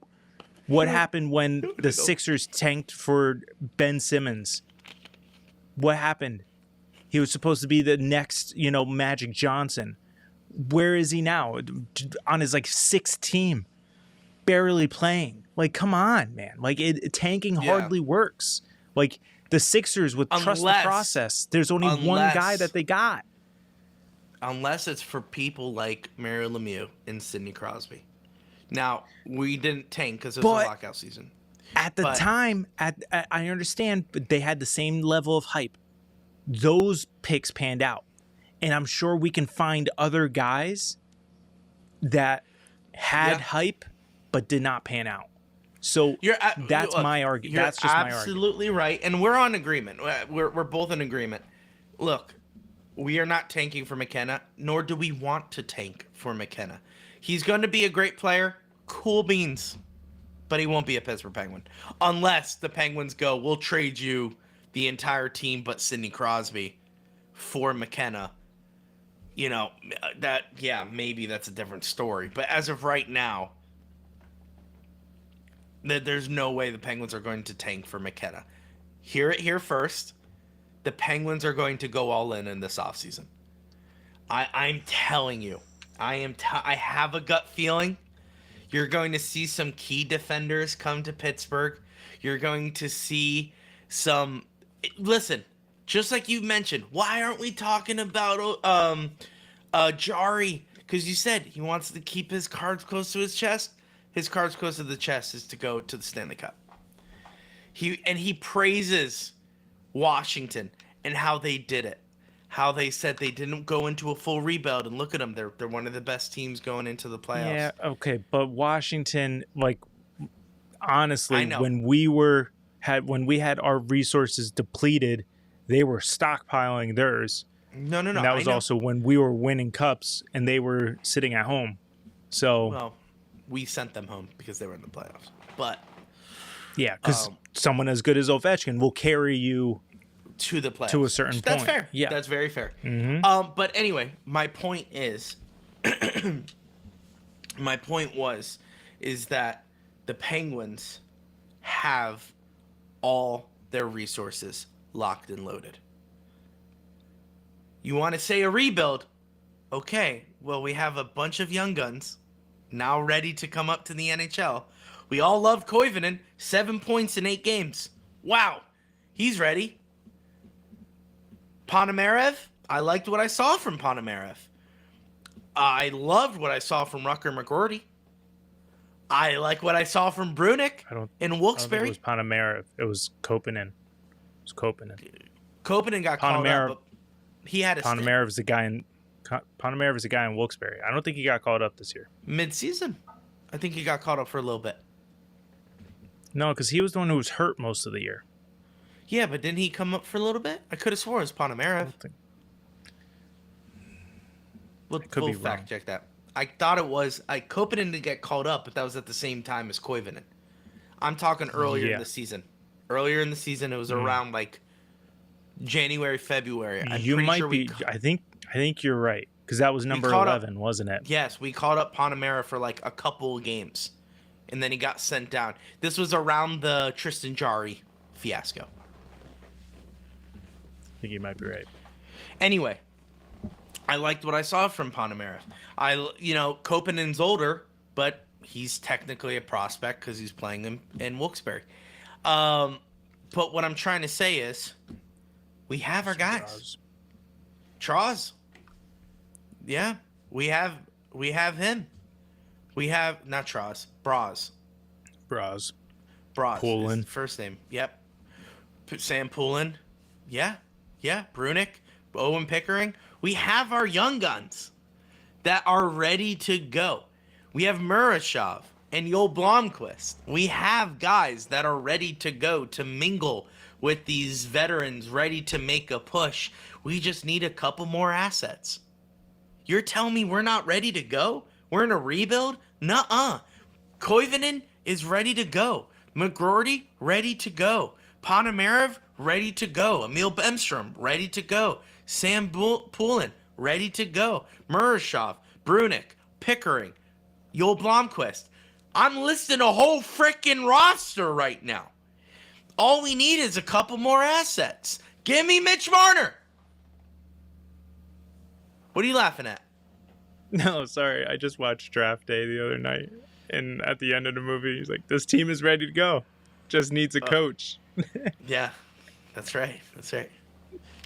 what happened when the Sixers tanked for Ben Simmons? What happened? He was supposed to be the next, Magic Johnson. Where is he now? On his sixth team, barely playing. Like, come on, man. Like, tanking hardly works. Like, the Sixers would trust the process. There's only one guy that they got. Unless it's for people like Mario Lemieux and Sidney Crosby. Now, we didn't tank because it was a lockout season. At the time, I understand, but they had the same level of hype. Those picks panned out. And I'm sure we can find other guys that had hype but did not pan out. So that's my argument. That's just my argument. You're absolutely right. And we're on agreement. We're both in agreement. Look, we are not tanking for McKenna, nor do we want to tank for McKenna. He's going to be a great player. Cool beans. But he won't be a Pittsburgh Penguin. Unless the Penguins go, we'll trade you the entire team but Sidney Crosby for McKenna. Maybe that's a different story. But as of right now, there's no way the Penguins are going to tank for McKenna. Hear it here first. The Penguins are going to go all in this offseason. I'm telling you. I have a gut feeling. You're going to see some key defenders come to Pittsburgh. You're going to see some... Listen, just like you mentioned, why aren't we talking about Jari? Because you said he wants to keep his cards close to his chest. His cards close to the chest is to go to the Stanley Cup. He praises Washington and how they did it. How they said they didn't go into a full rebuild, and look at them. They're one of the best teams going into the playoffs. Yeah, okay, but Washington, honestly, I know. when we had our resources depleted, they were stockpiling theirs. No. And that was also when we were winning cups and they were sitting at home. So well, we sent them home because they were in the playoffs. But yeah, because someone as good as Ovechkin will carry you to the playoffs to a certain point. That's fair. Yeah, that's very fair. Mm-hmm. But anyway, my point is, is that the Penguins have all their resources locked and loaded. You want to say a rebuild? Okay, well, we have a bunch of young guns now ready to come up to the NHL. We all love Koivunen, 7 points in 8 games. Wow, he's ready. Ponomarev, I liked what I saw from Ponomarev. I loved what I saw from Rucker McGroarty. I like what I saw from Brunick and Wilkes-Barre. It was Ponomarev. It was Koponen. Koponen got called up, but he had a Ponomarev is the guy in Wilkes-Barre. I don't think he got called up this year. Mid-season. I think he got called up for a little bit. No, because he was the one who was hurt most of the year. Yeah, but didn't he come up for a little bit? I could have swore it was Panamera. We'll fact check that. I thought it was. Koppanen didn't get called up, but that was at the same time as Koivunen. I'm talking earlier in the season. Earlier in the season, it was around like January, February. You might be. I think you're right, because that was number 11, wasn't it? Yes, we called up Panamera for like a couple of games, and then he got sent down. This was around the Tristan Jarry fiasco. I think you might be right. Anyway, I liked what I saw from Panamera. Koppanen's older, but he's technically a prospect because he's playing in Wilkes-Barre. But what I'm trying to say is, we have our guys. Troz. Yeah, we have him. We have not Troz, Braz. Poulin. First name. Yep. Sam Poulin. Yeah. Brunick, Owen Pickering. We have our young guns that are ready to go. We have Murashov and Joel Blomqvist. We have guys that are ready to go to mingle with these veterans, ready to make a push. We just need a couple more assets. You're telling me we're not ready to go? We're in a rebuild? Nuh-uh. Koivunen is ready to go. McGroarty, ready to go. Ponomarev, ready to go. Emil Bemstrom, ready to go. Sam Poulin, ready to go. Murashov, Brunick, Pickering, Joel Blomqvist. I'm listing a whole freaking roster right now. All we need is a couple more assets. Give me Mitch Marner. What are you laughing at? No, sorry. I just watched Draft Day the other night. And at the end of the movie, he's like, this team is ready to go. Just needs a coach. Yeah, that's right. Do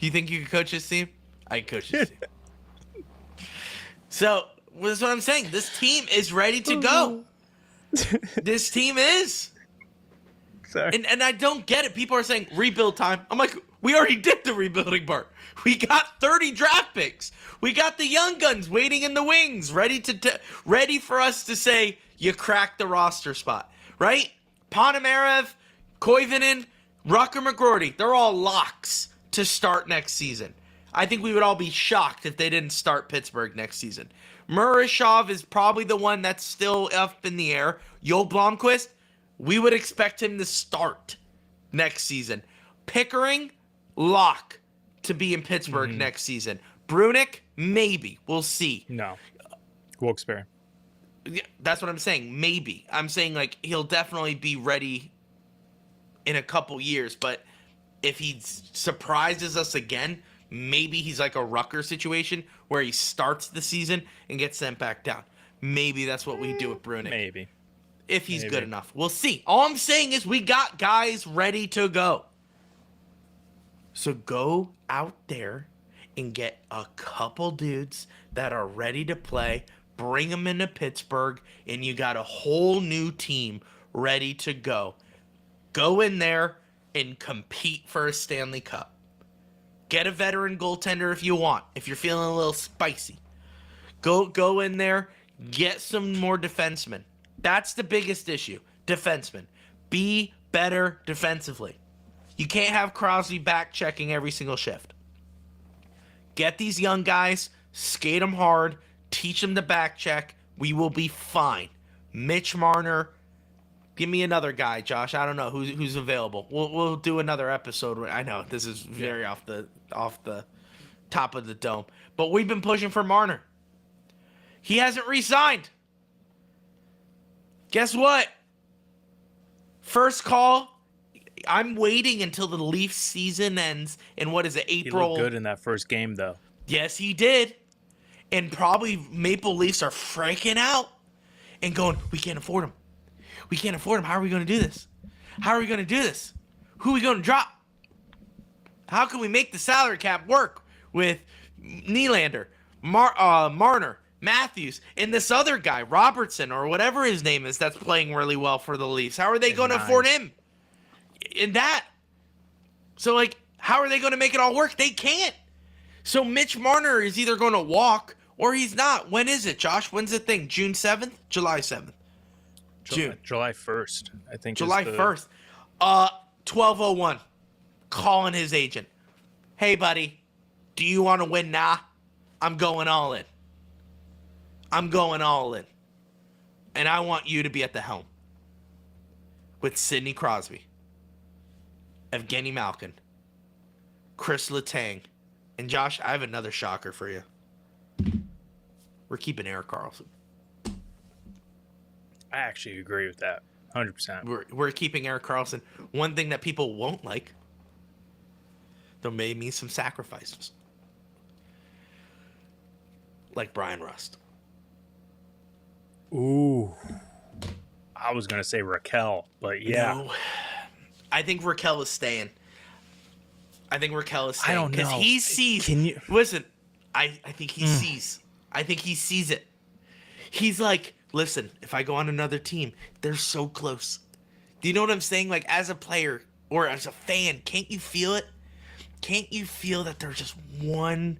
you think you could coach this team? I can coach this team. So, that's what I'm saying. This team is ready to go. This team is. Sorry. And I don't get it. People are saying rebuild time. I'm like, we already did the rebuilding part. We got 30 draft picks. We got the young guns waiting in the wings, ready for us to say you cracked the roster spot, right? Ponomarev, Koivunen, Rucker, McGroarty, they're all locks to start next season. I think we would all be shocked if they didn't start Pittsburgh next season. Murashov is probably the one that's still up in the air. Joel Blomqvist, we would expect him to start next season. Pickering, lock to be in Pittsburgh next season. Brunick, maybe. We'll see. No. Wilkes-Barre. Yeah, that's what I'm saying. Maybe. I'm saying, like, he'll definitely be ready in a couple years, but if he surprises us again, maybe he's like a Rucker situation where he starts the season and gets sent back down. Maybe that's what we do with Brunick. Maybe. If he's good enough. We'll see. All I'm saying is we got guys ready to go. So go out there and get a couple dudes that are ready to play, bring them into Pittsburgh, and you got a whole new team ready to go. Go in there and compete for a Stanley Cup. Get a veteran goaltender if you want, if you're feeling a little spicy. Go in there, get some more defensemen. That's the biggest issue. Defensemen. Be better defensively. You can't have Crosby back checking every single shift. Get these young guys, skate them hard, teach them to back check. We will be fine. Mitch Marner. Give me another guy, Josh. I don't know who's available. We'll do another episode. I know this is very off the top of the dome, but we've been pushing for Marner. He hasn't re-signed. Guess what? First call. I'm waiting until the Leafs season ends in what is it, April? He looked good in that first game, though. Yes, he did. And probably Maple Leafs are freaking out and going, we can't afford him. We can't afford him. How are we going to do this? How are we going to do this? Who are we going to drop? How can we make the salary cap work with Nylander, Marner, Matthews, and this other guy, Robertson, or whatever his name is, that's playing really well for the Leafs? How are they going to afford him? In that. So, like, how are they going to make it all work? They can't. So Mitch Marner is either going to walk or he's not. When is it, Josh? When's the thing? June 7th? July 7th? June. July 1st, I think. July 1st. 12:01. Calling his agent. Hey, buddy, do you want to win now? I'm going all in. I'm going all in. And I want you to be at the helm. With Sidney Crosby, Evgeny Malkin, Chris Letang, and Josh, I have another shocker for you. We're keeping Erik Karlsson. I actually agree with that. 100%. We're keeping Erik Karlsson. One thing that people won't like, there may be some sacrifices. Like Brian Rust. Ooh. I was going to say Raquel, but yeah. No. I think Raquel is staying. I think I don't know. Because he sees. Can you... Listen, I think he sees. I think he sees it. He's like, listen, if I go on another team, they're so close. Do you know what I'm saying? Like, as a player or as a fan, can't you feel it? Can't you feel that there's just one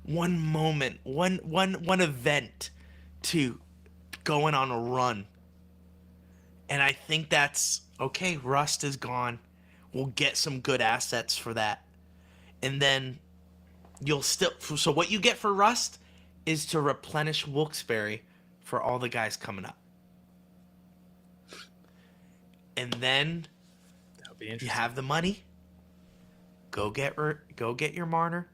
moment, one event to going on a run? And I think that's okay. Rust is gone. We'll get some good assets for that. And then you'll still. So what you get for Rust is to replenish Wilkes-Barre for all the guys coming up. And then That'll be interesting. you have the money. Go get your Marner.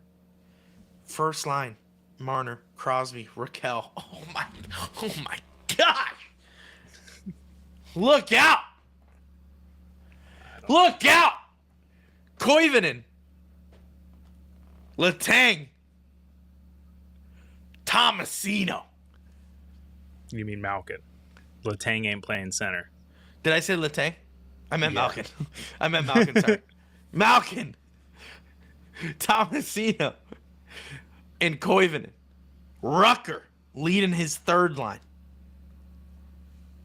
First line, Marner, Crosby, Raquel. Oh my gosh! Look out! Look out! Koivunen, Letang, Tomasino. You mean Malkin. Letang ain't playing center. Did I say Letang? I meant Yeah. Malkin. I meant Malkin, sorry. Malkin, Tomasino, and Koivunen. Rucker leading his third line.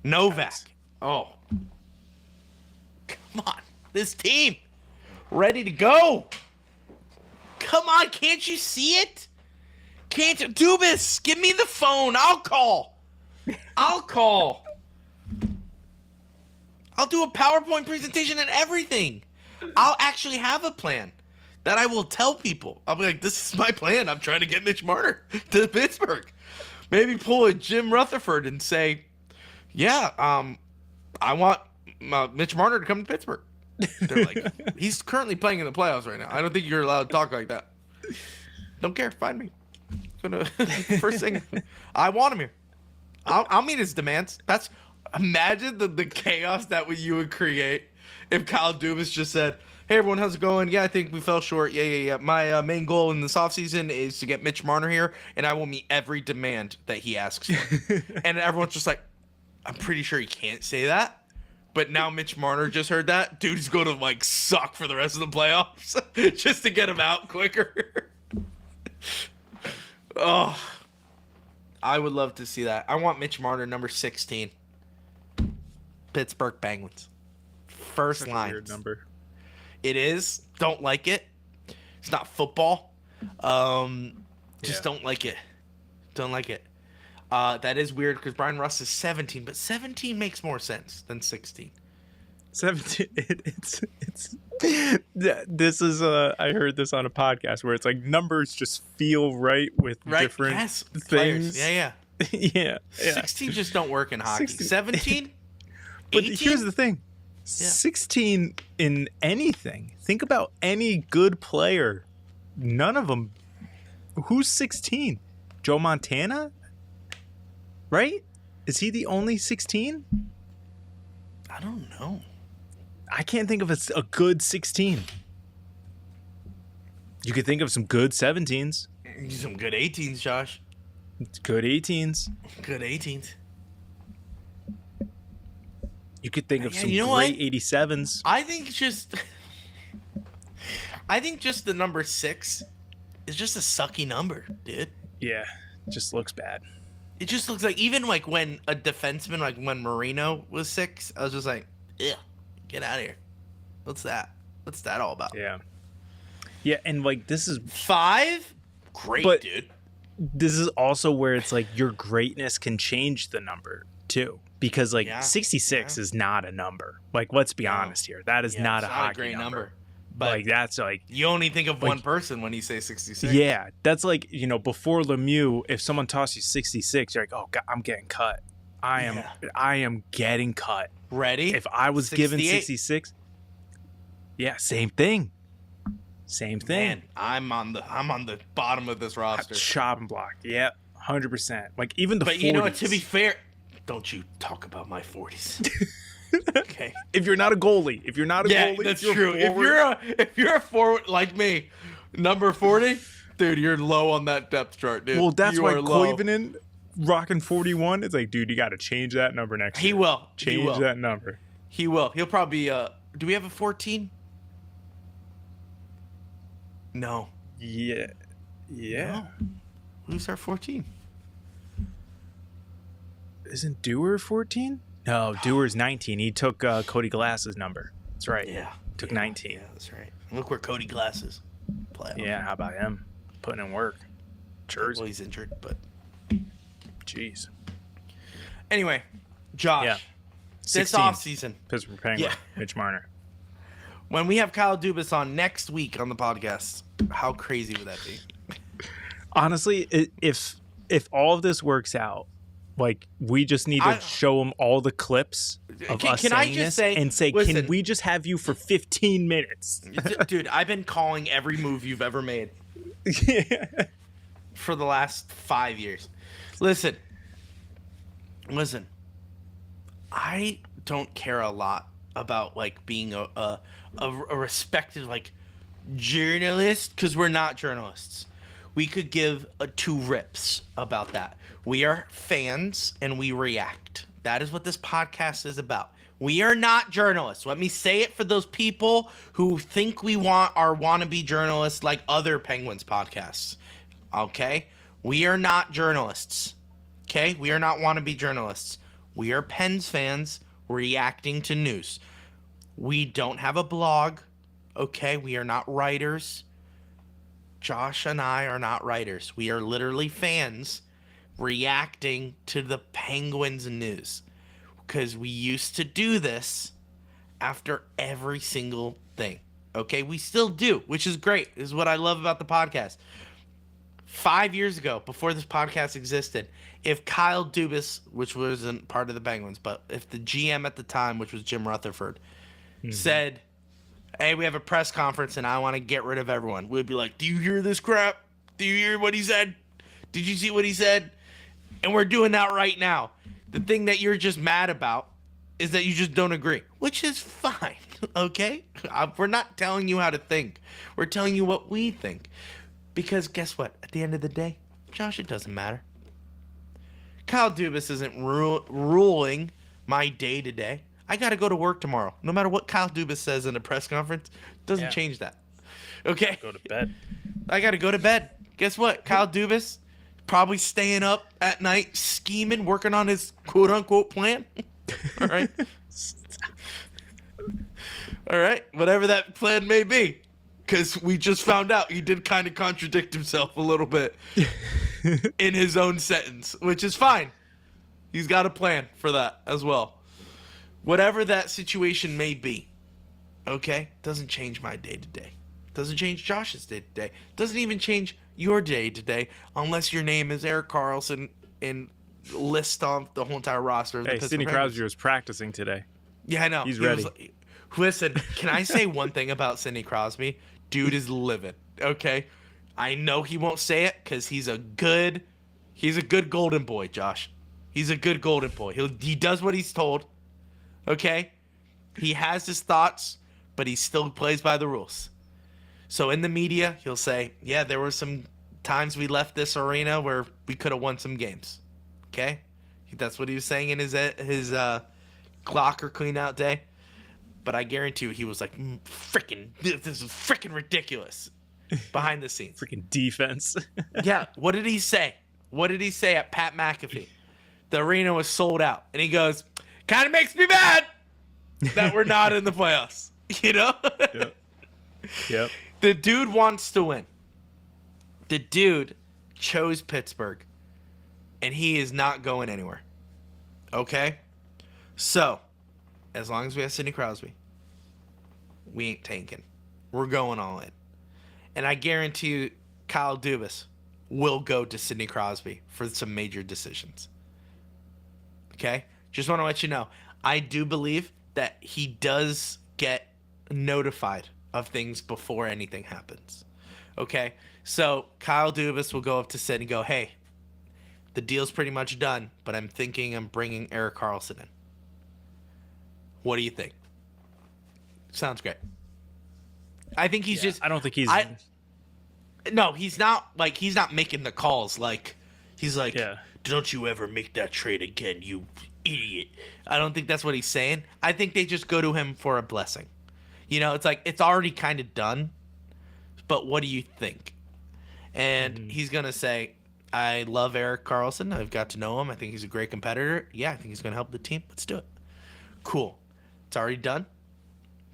Novak. Oh. Come on. This team. Ready to go. Come on. Can't you see it? Can't you? Dubas, give me the phone. I'll call. I'll do a PowerPoint presentation and everything. I'll actually have a plan that I will tell people. I'll be like, this is my plan. I'm trying to get Mitch Marner to Pittsburgh. Maybe pull a Jim Rutherford and say, yeah, I want Mitch Marner to come to Pittsburgh. They're like, he's currently playing in the playoffs right now. I don't think you're allowed to talk like that. Don't care. Find me. First thing, I want him here. I'll meet his demands. Imagine the chaos that you would create if Kyle Dubas just said, hey, everyone, how's it going? Yeah, I think we fell short. Yeah. My main goal in this offseason is to get Mitch Marner here, and I will meet every demand that he asks for. And everyone's just like, I'm pretty sure he can't say that. But now Mitch Marner just heard that. Dude's going to, like, suck for the rest of the playoffs just to get him out quicker. Oh, I would love to see that. I want Mitch Marner, number 16. Pittsburgh Penguins. First line. Weird number. It is. Don't like it. It's not football. Just don't like it. Don't like it. That is weird because Brian Rust is 17, but 17 makes more sense than 16. 17. This is I heard this on a podcast where it's like numbers just feel right with different things. Players. Yeah. yeah. 16 just don't work in hockey. 17? But 18? here's the thing. 16 in anything. Think about any good player. None of them. Who's 16? Joe Montana? Right? Is he the only 16? I don't know. I can't think of a good 16. You could think of some good 17s. Some good 18s, Josh. Good 18s. Good 18s. You could think of some you know great what? 87s. I think just the number 6 is just a sucky number, dude. Yeah, just looks bad. It just looks like, even like when a defenseman, like when Marino was 6, I was just like, yeah, get out of here. What's that? What's that all about? Yeah. Yeah, and like this is 5? Great, But- dude. this is also where it's like your greatness can change the number too. because like Yeah. 66 is not a number. Like, let's be No. honest here. That is not a it's hockey great number. But Like, that's like, you only think of like- one person when you say 66. yeah, that's like, you know, before Lemieux, if someone tossed you 66, you're like, oh God, I'm getting cut. I am getting cut. Ready? If I was given 68. 66, yeah, same thing. Same thing. Man, I'm on the bottom of this roster. Chopping block. Yeah, 100%. Like, even the 40s. But you know what? To be fair, don't you talk about my 40s. Okay. If you're not a goalie, Yeah, goalie, that's you're a true. forward. If you're a forward like me, number 40, dude, you're low on that depth chart, dude. Well, that's you why are low. Koivunen rocking 41. It's like, dude, you got to change that number next He year. will. Change he will. that number. He will. He'll probably. Do we have a 14? No. Yeah. No. Who's our 14? Isn't Dewar 14? No, Dewar's 19. He took Cody Glass's number. That's right. Yeah. Took 19. Yeah, that's right. Look where Cody Glass is. Playoff. Yeah, how about him? Putting in work. Well, Jersey. he's injured, but Jeez. anyway, Josh. Yeah. This 16. offseason, Pittsburgh Penguin. Yeah. Mitch Marner. when we have Kyle Dubas on next week on the podcast, how crazy would that be? Honestly, if all of this works out, like, we just need to show him all the clips of us Can I saying just this say- and say, listen. can we just have you for 15 minutes? Dude, I've been calling every move you've ever made for the last 5 years. Listen. I don't care a lot about like being a respected like journalist, because we're not journalists. We could give two rips about that. We are fans and we react. That is what this podcast is about. We are not journalists. Let me say it for those people who think we are wannabe journalists like other Penguins podcasts. Okay? We are not journalists. Okay? We are not wannabe journalists. We are Pens fans reacting to news. We don't have a blog. Okay? We are not writers. Josh and I are not writers. We are literally fans reacting to the Penguins news. Because we used to do this after every single thing. Okay? We still do, which is great. This is what I love about the podcast. 5 years ago, before this podcast existed, if Kyle Dubas, which wasn't part of the Penguins, but if the GM at the time, which was Jim Rutherford, said, hey, we have a press conference and I want to get rid of everyone, we'd be like, do you hear this crap? Do you hear what he said? Did you see what he said? And we're doing that right now. The thing that you're just mad about is that you just don't agree, which is fine, okay? We're not telling you how to think. We're telling you what we think. Because guess what? At the end of the day, Josh, it doesn't matter. Kyle Dubas isn't ruling my day-to-day. I got to go to work tomorrow. No matter what Kyle Dubas says in a press conference, doesn't change that. Okay? Go to bed. I got to go to bed. Guess what? Kyle Dubas probably staying up at night, scheming, working on his quote-unquote plan. All right? All right? Whatever that plan may be. Because we just found out he did kind of contradict himself a little bit in his own sentence, which is fine. He's got a plan for that as well. Whatever that situation may be, okay, doesn't change my day-to-day. Doesn't change Josh's day-to-day. Doesn't even change your day-to-day unless your name is Eric Carlson and list off the whole entire roster of the Hey, Pittsburgh Sidney Penguins. Crosby was practicing today. Yeah, I know. He's He was ready. like- listen, can I say one thing about Sidney Crosby? Dude is living, okay? I know he won't say it because he's a good golden boy, Josh. He's a good golden boy. He does what he's told, okay? He has his thoughts, but he still plays by the rules. So in the media, he'll say, yeah, there were some times we left this arena where we could have won some games, okay? That's what he was saying in his locker clean-out day. But I guarantee you, he was like, this is freaking ridiculous behind the scenes. Freaking defense. Yeah. What did he say? What did he say at Pat McAfee? The arena was sold out. And he goes, kind of makes me mad that we're not in the playoffs. You know? Yep. The dude wants to win. The dude chose Pittsburgh. And he is not going anywhere. Okay? So, as long as we have Sidney Crosby, we ain't tanking. We're going all in. And I guarantee you, Kyle Dubas will go to Sidney Crosby for some major decisions. Okay? Just want to let you know. I do believe that he does get notified of things before anything happens. Okay? So Kyle Dubas will go up to Sid and go, hey, the deal's pretty much done, but I'm thinking I'm bringing Erik Karlsson in. What do you think? Sounds great. I think he's just... I don't think he's... No, he's not making the calls like... He's like, Yeah. Don't you ever make that trade again, you idiot. I don't think that's what he's saying. I think they just go to him for a blessing. You know, it's like, it's already kind of done, but what do you think? And he's going to say, I love Erik Karlsson. I've got to know him. I think he's a great competitor. Yeah, I think he's going to help the team. Let's do it. Cool. It's already done.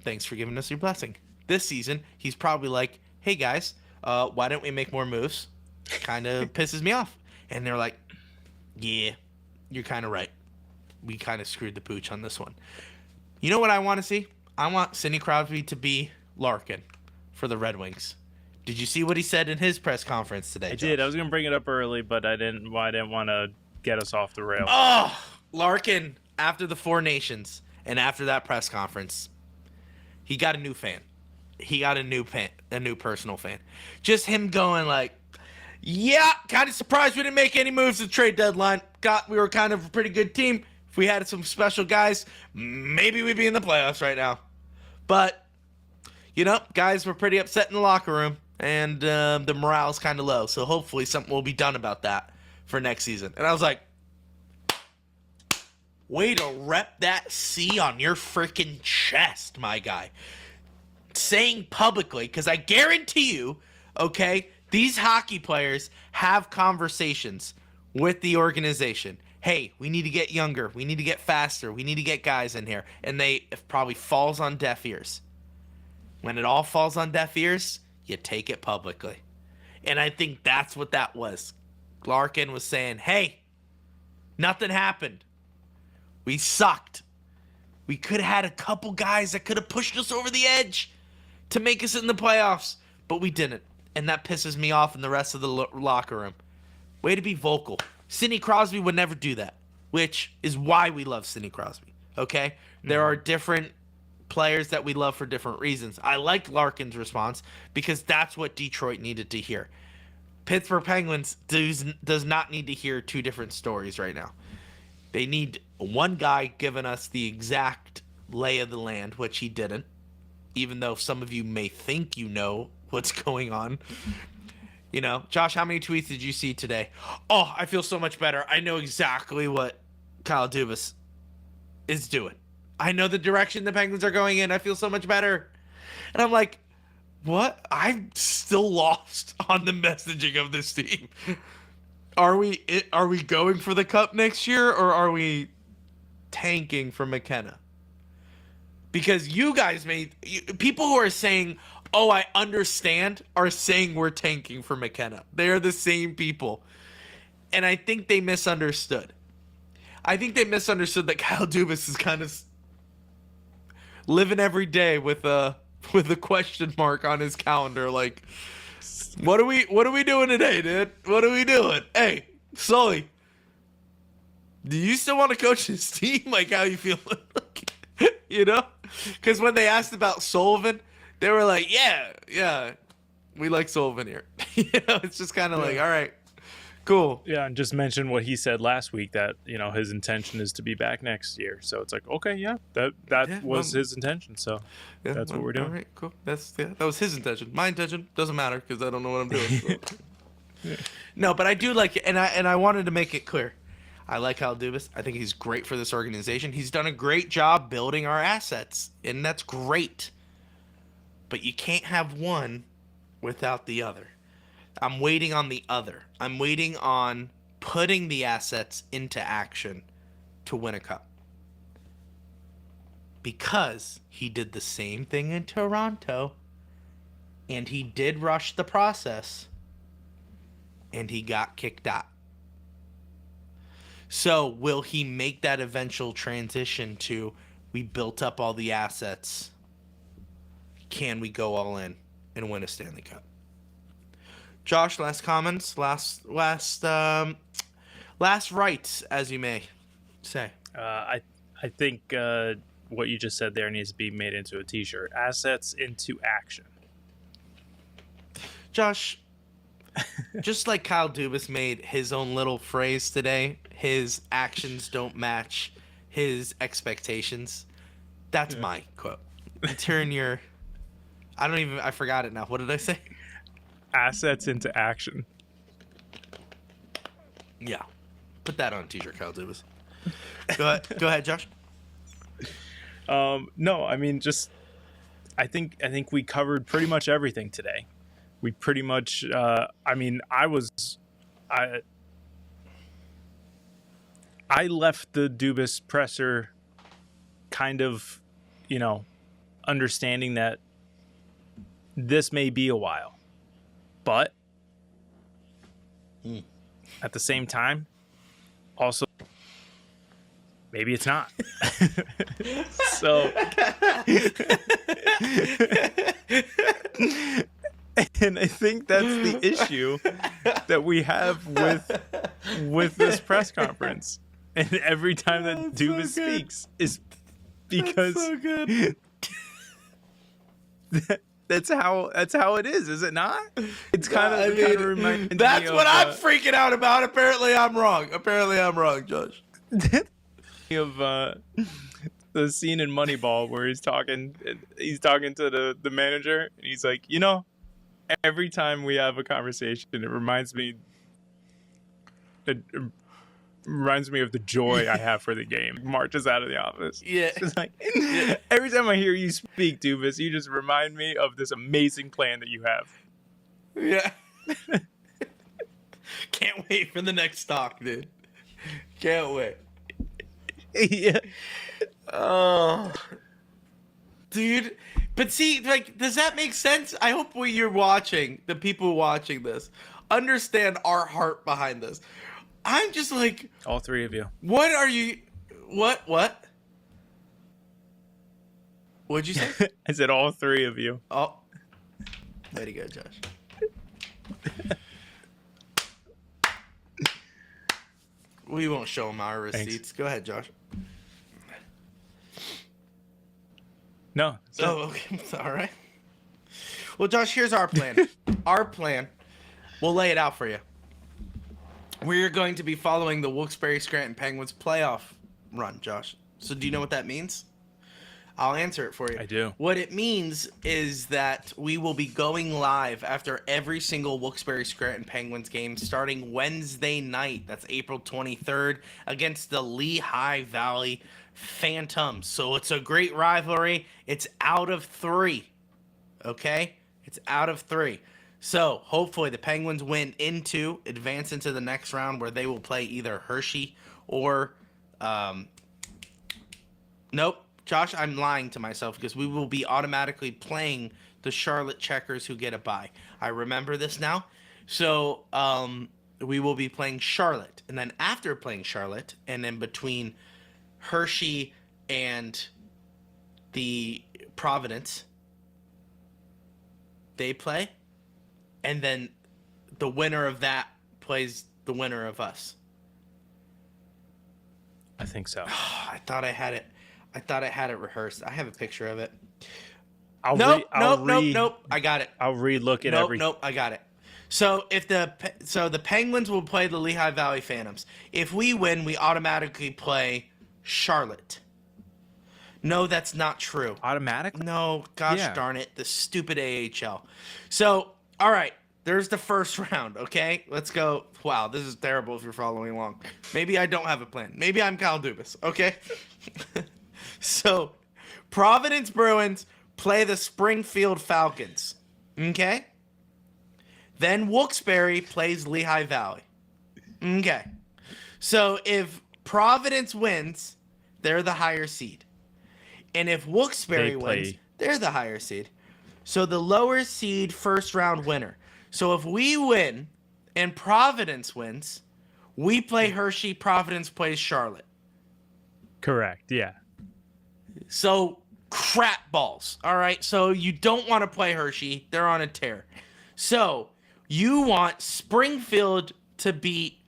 Thanks for giving us your blessing. This season, he's probably like, hey, guys, why don't we make more moves? Kind of pisses me off. And they're like, yeah, you're kind of right. We kind of screwed the pooch on this one. You know what I want to see? I want Sidney Crosby to be Larkin for the Red Wings. Did you see what he said in his press conference today? I did. I was going to bring it up early, but I didn't want to get us off the rail. Oh, Larkin, after the Four Nations and after that press conference, he got a new fan. He got a new personal fan. Just him going like, yeah, kind of surprised we didn't make any moves at the trade deadline. We were kind of a pretty good team. If we had some special guys, maybe we'd be in the playoffs right now. But, you know, guys were pretty upset in the locker room, and the morale's kind of low. So hopefully something will be done about that for next season. And I was like, way to rep that C on your freaking chest, my guy. Saying publicly, because I guarantee you, okay, these hockey players have conversations with the organization. Hey, we need to get younger. We need to get faster. We need to get guys in here. And it probably falls on deaf ears. When it all falls on deaf ears, you take it publicly. And I think that's what that was. Larkin was saying, hey, nothing happened. We sucked. We could have had a couple guys that could have pushed us over the edge to make us in the playoffs, but we didn't. And that pisses me off in the rest of the locker room. Way to be vocal. Sidney Crosby would never do that, which is why we love Sidney Crosby, okay? There are different players that we love for different reasons. I liked Larkin's response because that's what Detroit needed to hear. Pittsburgh Penguins does not need to hear two different stories right now. They need one guy giving us the exact lay of the land, which he didn't, even though some of you may think you know what's going on. You know, Josh, how many tweets did you see today? Oh, I feel so much better. I know exactly what Kyle Dubas is doing. I know the direction the Penguins are going in. I feel so much better. And I'm like, what? I'm still lost on the messaging of this team. Are we going for the cup next year, or are we tanking for McKenna? Because you guys people who are saying, oh, I understand, are saying we're tanking for McKenna. They're the same people. And I think they misunderstood. I think they misunderstood that Kyle Dubas is kind of living every day with a question mark on his calendar. Like, what are we doing today, dude? What are we doing? Hey, Sully, do you still want to coach this team? Like, how you feeling? You know? Because when they asked about Sullivan, they were like, yeah, we like Sullivan here. You know, it's just kind of like, all right, cool. Yeah, and just mention what he said last week, that, you know, his intention is to be back next year. So it's like, okay, yeah, that was his intention. So that's what we're doing. All right, cool. That was his intention. My intention doesn't matter because I don't know what I'm doing. So. Yeah. No, but I do like it, and I wanted to make it clear. I like Kyle Dubas. I think he's great for this organization. He's done a great job building our assets, and that's great. But you can't have one without the other. I'm waiting on the other. I'm waiting on putting the assets into action to win a cup. Because he did the same thing in Toronto, and he did rush the process, and he got kicked out. So will he make that eventual transition to we built up all the assets? Can we go all in and win a Stanley Cup? Josh, last comments, last rights, as you may say. I think what you just said there needs to be made into a T-shirt. Assets into action. Josh, just like Kyle Dubas made his own little phrase today, his actions don't match his expectations. That's my quote. Turn your... I forgot it now. What did I say? Assets into action. Yeah. Put that on a T-shirt, Kyle Dubas. Go ahead, Josh. No, I mean, just I think we covered pretty much everything today. We pretty much I left the Dubas presser kind of, understanding that this may be a while. But at the same time, also maybe it's not. So, and I think that's the issue that we have with this press conference. And every time that Dubas speaks is because that's how it is it not? It's kind of reminds that's me what of, I'm freaking out about. Apparently I'm wrong, Josh. Of the scene in Moneyball where he's talking to the manager, and he's like, every time we have a conversation, it reminds me of the joy I have for the game. Marches out of the office. Yeah. It's like, every time I hear you speak, Dubas, you just remind me of this amazing plan that you have. Yeah. Can't wait for the next talk, dude. Can't wait. Yeah. Oh. Dude. But see, does that make sense? I hope you're watching, the people watching this, understand our heart behind this. I'm just like... All three of you. What are you... What? What'd you say? I said all three of you. Oh. Way to go, Josh. We won't show them our receipts. Thanks. Go ahead, Josh. No. Oh, okay. All right. Well, Josh, here's our plan. Our plan. We'll lay it out for you. We're going to be following the Wilkes-Barre Scranton Penguins playoff run, Josh. So do you know what that means? I'll answer it for you. I do. What it means is that we will be going live after every single Wilkes-Barre Scranton Penguins game starting Wednesday night. That's April 23rd against the Lehigh Valley Phantoms. So it's a great rivalry. It's out of 3. Okay? It's out of 3. So hopefully the Penguins advance into the next round where they will play either Hershey or nope. Josh, I'm lying to myself because we will be automatically playing the Charlotte Checkers who get a bye. I remember this now. So we will be playing Charlotte. And then after playing Charlotte, and then between Hershey and the Providence, they play. And then the winner of that plays the winner of us. I think so. I thought I had it rehearsed. I have a picture of it. Nope. I got it. I'll re-look at everything. Nope, I got it. So the Penguins will play the Lehigh Valley Phantoms. If we win, we automatically play Charlotte. No, that's not true. Automatically? No, gosh darn it, the stupid AHL. So, all right, there's the first round, okay? Let's go. Wow, this is terrible if you're following along. Maybe I don't have a plan. Maybe I'm Kyle Dubas, okay? So, Providence Bruins play the Springfield Falcons, okay? Then Wilkes-Barre plays Lehigh Valley, okay? So, if Providence wins, they're the higher seed. And if Wilkes-Barre wins, they're the higher seed. So, the lower seed first round winner. So, if we win and Providence wins, We play Hershey. Providence plays Charlotte. Correct. Yeah. So crap balls. All right. So you don't want to play Hershey. They're on a tear. So you want Springfield to beat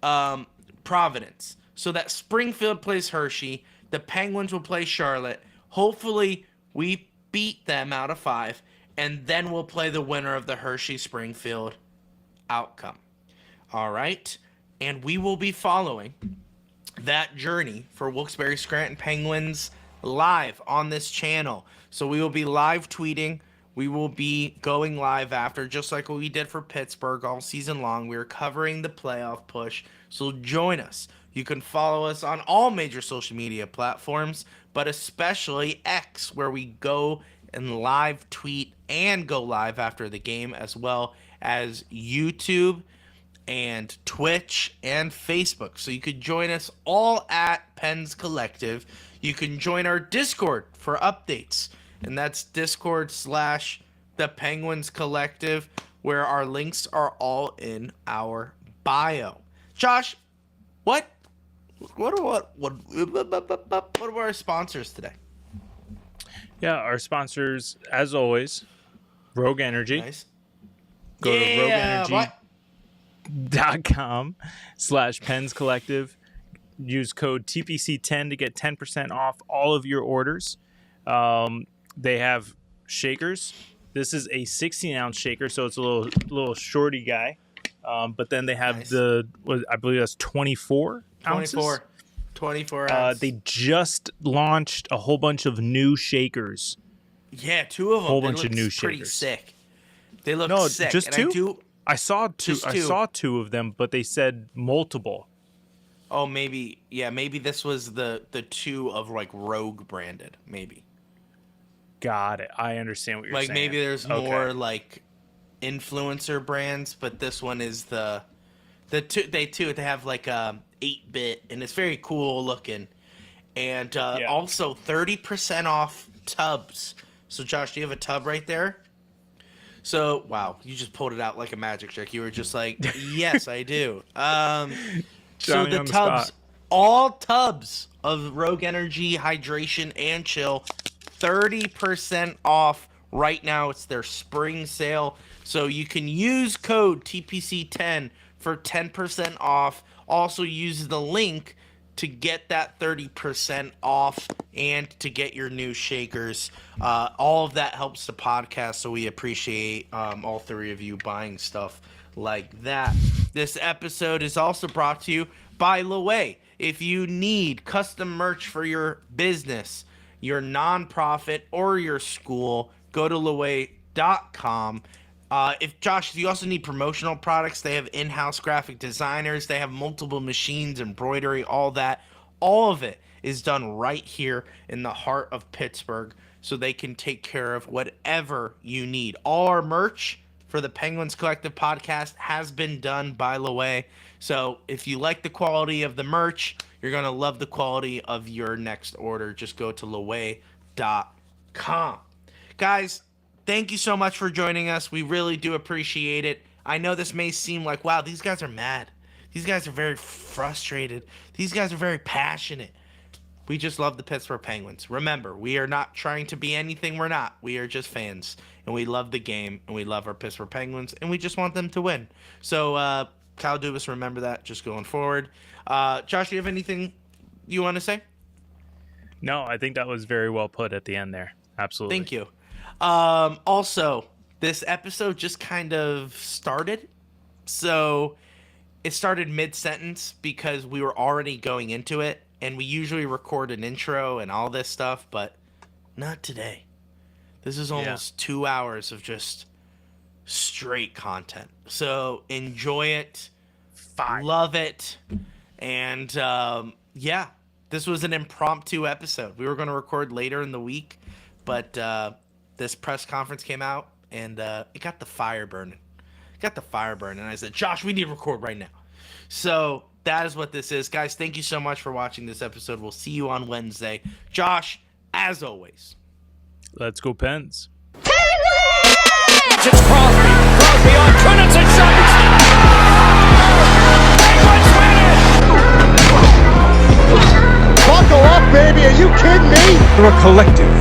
Providence. So that Springfield plays Hershey. The Penguins will play Charlotte. Hopefully we beat them out of 5. And then we'll play the winner of the Hershey-Springfield outcome. All right? And we will be following that journey for Wilkes-Barre Scranton Penguins live on this channel. So we will be live tweeting. We will be going live after, just like what we did for Pittsburgh all season long. We are covering the playoff push. So join us. You can follow us on all major social media platforms, but especially X, where we go and live tweet and go live after the game, as well as YouTube and Twitch and Facebook. So you could join us all at Pens Collective. You can join our Discord for updates, and that's Discord/the Penguins Collective, where our links are all in our bio. Josh, what are our sponsors today? Yeah, our sponsors, as always, Rogue Energy. Nice. Go to rogueenergy.com/Pens Collective. Use code TPC10 to get 10% off all of your orders. They have shakers. This is a 16-ounce shaker, so it's a little shorty guy. But then they have Nice. I believe that's 24 ounces. 24 ounces. They just launched a whole bunch of new shakers. Yeah, 2 of them. Whole They bunch of look new pretty shakers. sick. They look No, sick. just and 2? I saw 2. Just I 2. saw 2 of them, but they said multiple. Oh, maybe. Yeah, maybe this was the 2 of like Rogue branded. Maybe. Got it. I understand what you're saying. Like maybe there's Okay. more like influencer brands, but this one is the 2. They have like 8-bit, and it's very cool looking. And also 30% off tubs. So Josh, do you have a tub right there? So wow, you just pulled it out like a magic trick. You were just like, yes, I do. So Johnny the on the tubs, spot. all tubs of Rogue Energy Hydration and Chill, 30% off right now. It's their spring sale. So you can use code TPC10 for 10% off. Also use the link to get that 30% off and to get your new shakers. All of that helps the podcast, so we appreciate all 3 of you buying stuff like that. This episode is also brought to you by Louie. If you need custom merch for your business, your nonprofit, or your school, go to Louie.com. If you also need promotional products, they have in-house graphic designers. They have multiple machines, embroidery, all that. All of it is done right here in the heart of Pittsburgh, so they can take care of whatever you need. All our merch for the Penguins Collective podcast has been done by Louie. So if you like the quality of the merch, you're going to love the quality of your next order. Just go to Louie.com. Guys, thank you so much for joining us. We really do appreciate it. I know this may seem like, wow, these guys are mad. These guys are very frustrated. These guys are very passionate. We just love the Pittsburgh Penguins. Remember, we are not trying to be anything we're not. We are just fans, and we love the game, and we love our Pittsburgh Penguins, and we just want them to win. So, Kyle Dubas, remember that just going forward. Josh, do you have anything you want to say? No, I think that was very well put at the end there. Absolutely. Thank you. Also, this episode just kind of started. So it started mid-sentence because we were already going into it, and we usually record an intro and all this stuff, but not today. This is almost 2 hours of just straight content. So enjoy it. Love it. And this was an impromptu episode. We were going to record later in the week, but this press conference came out, and it got the fire burning. And I said, Josh, we need to record right now. So that is what this is. Guys, thank you so much for watching this episode. We'll see you on Wednesday. Josh, as always. Let's go Pens. It's Crosby on Trinity shot. a collective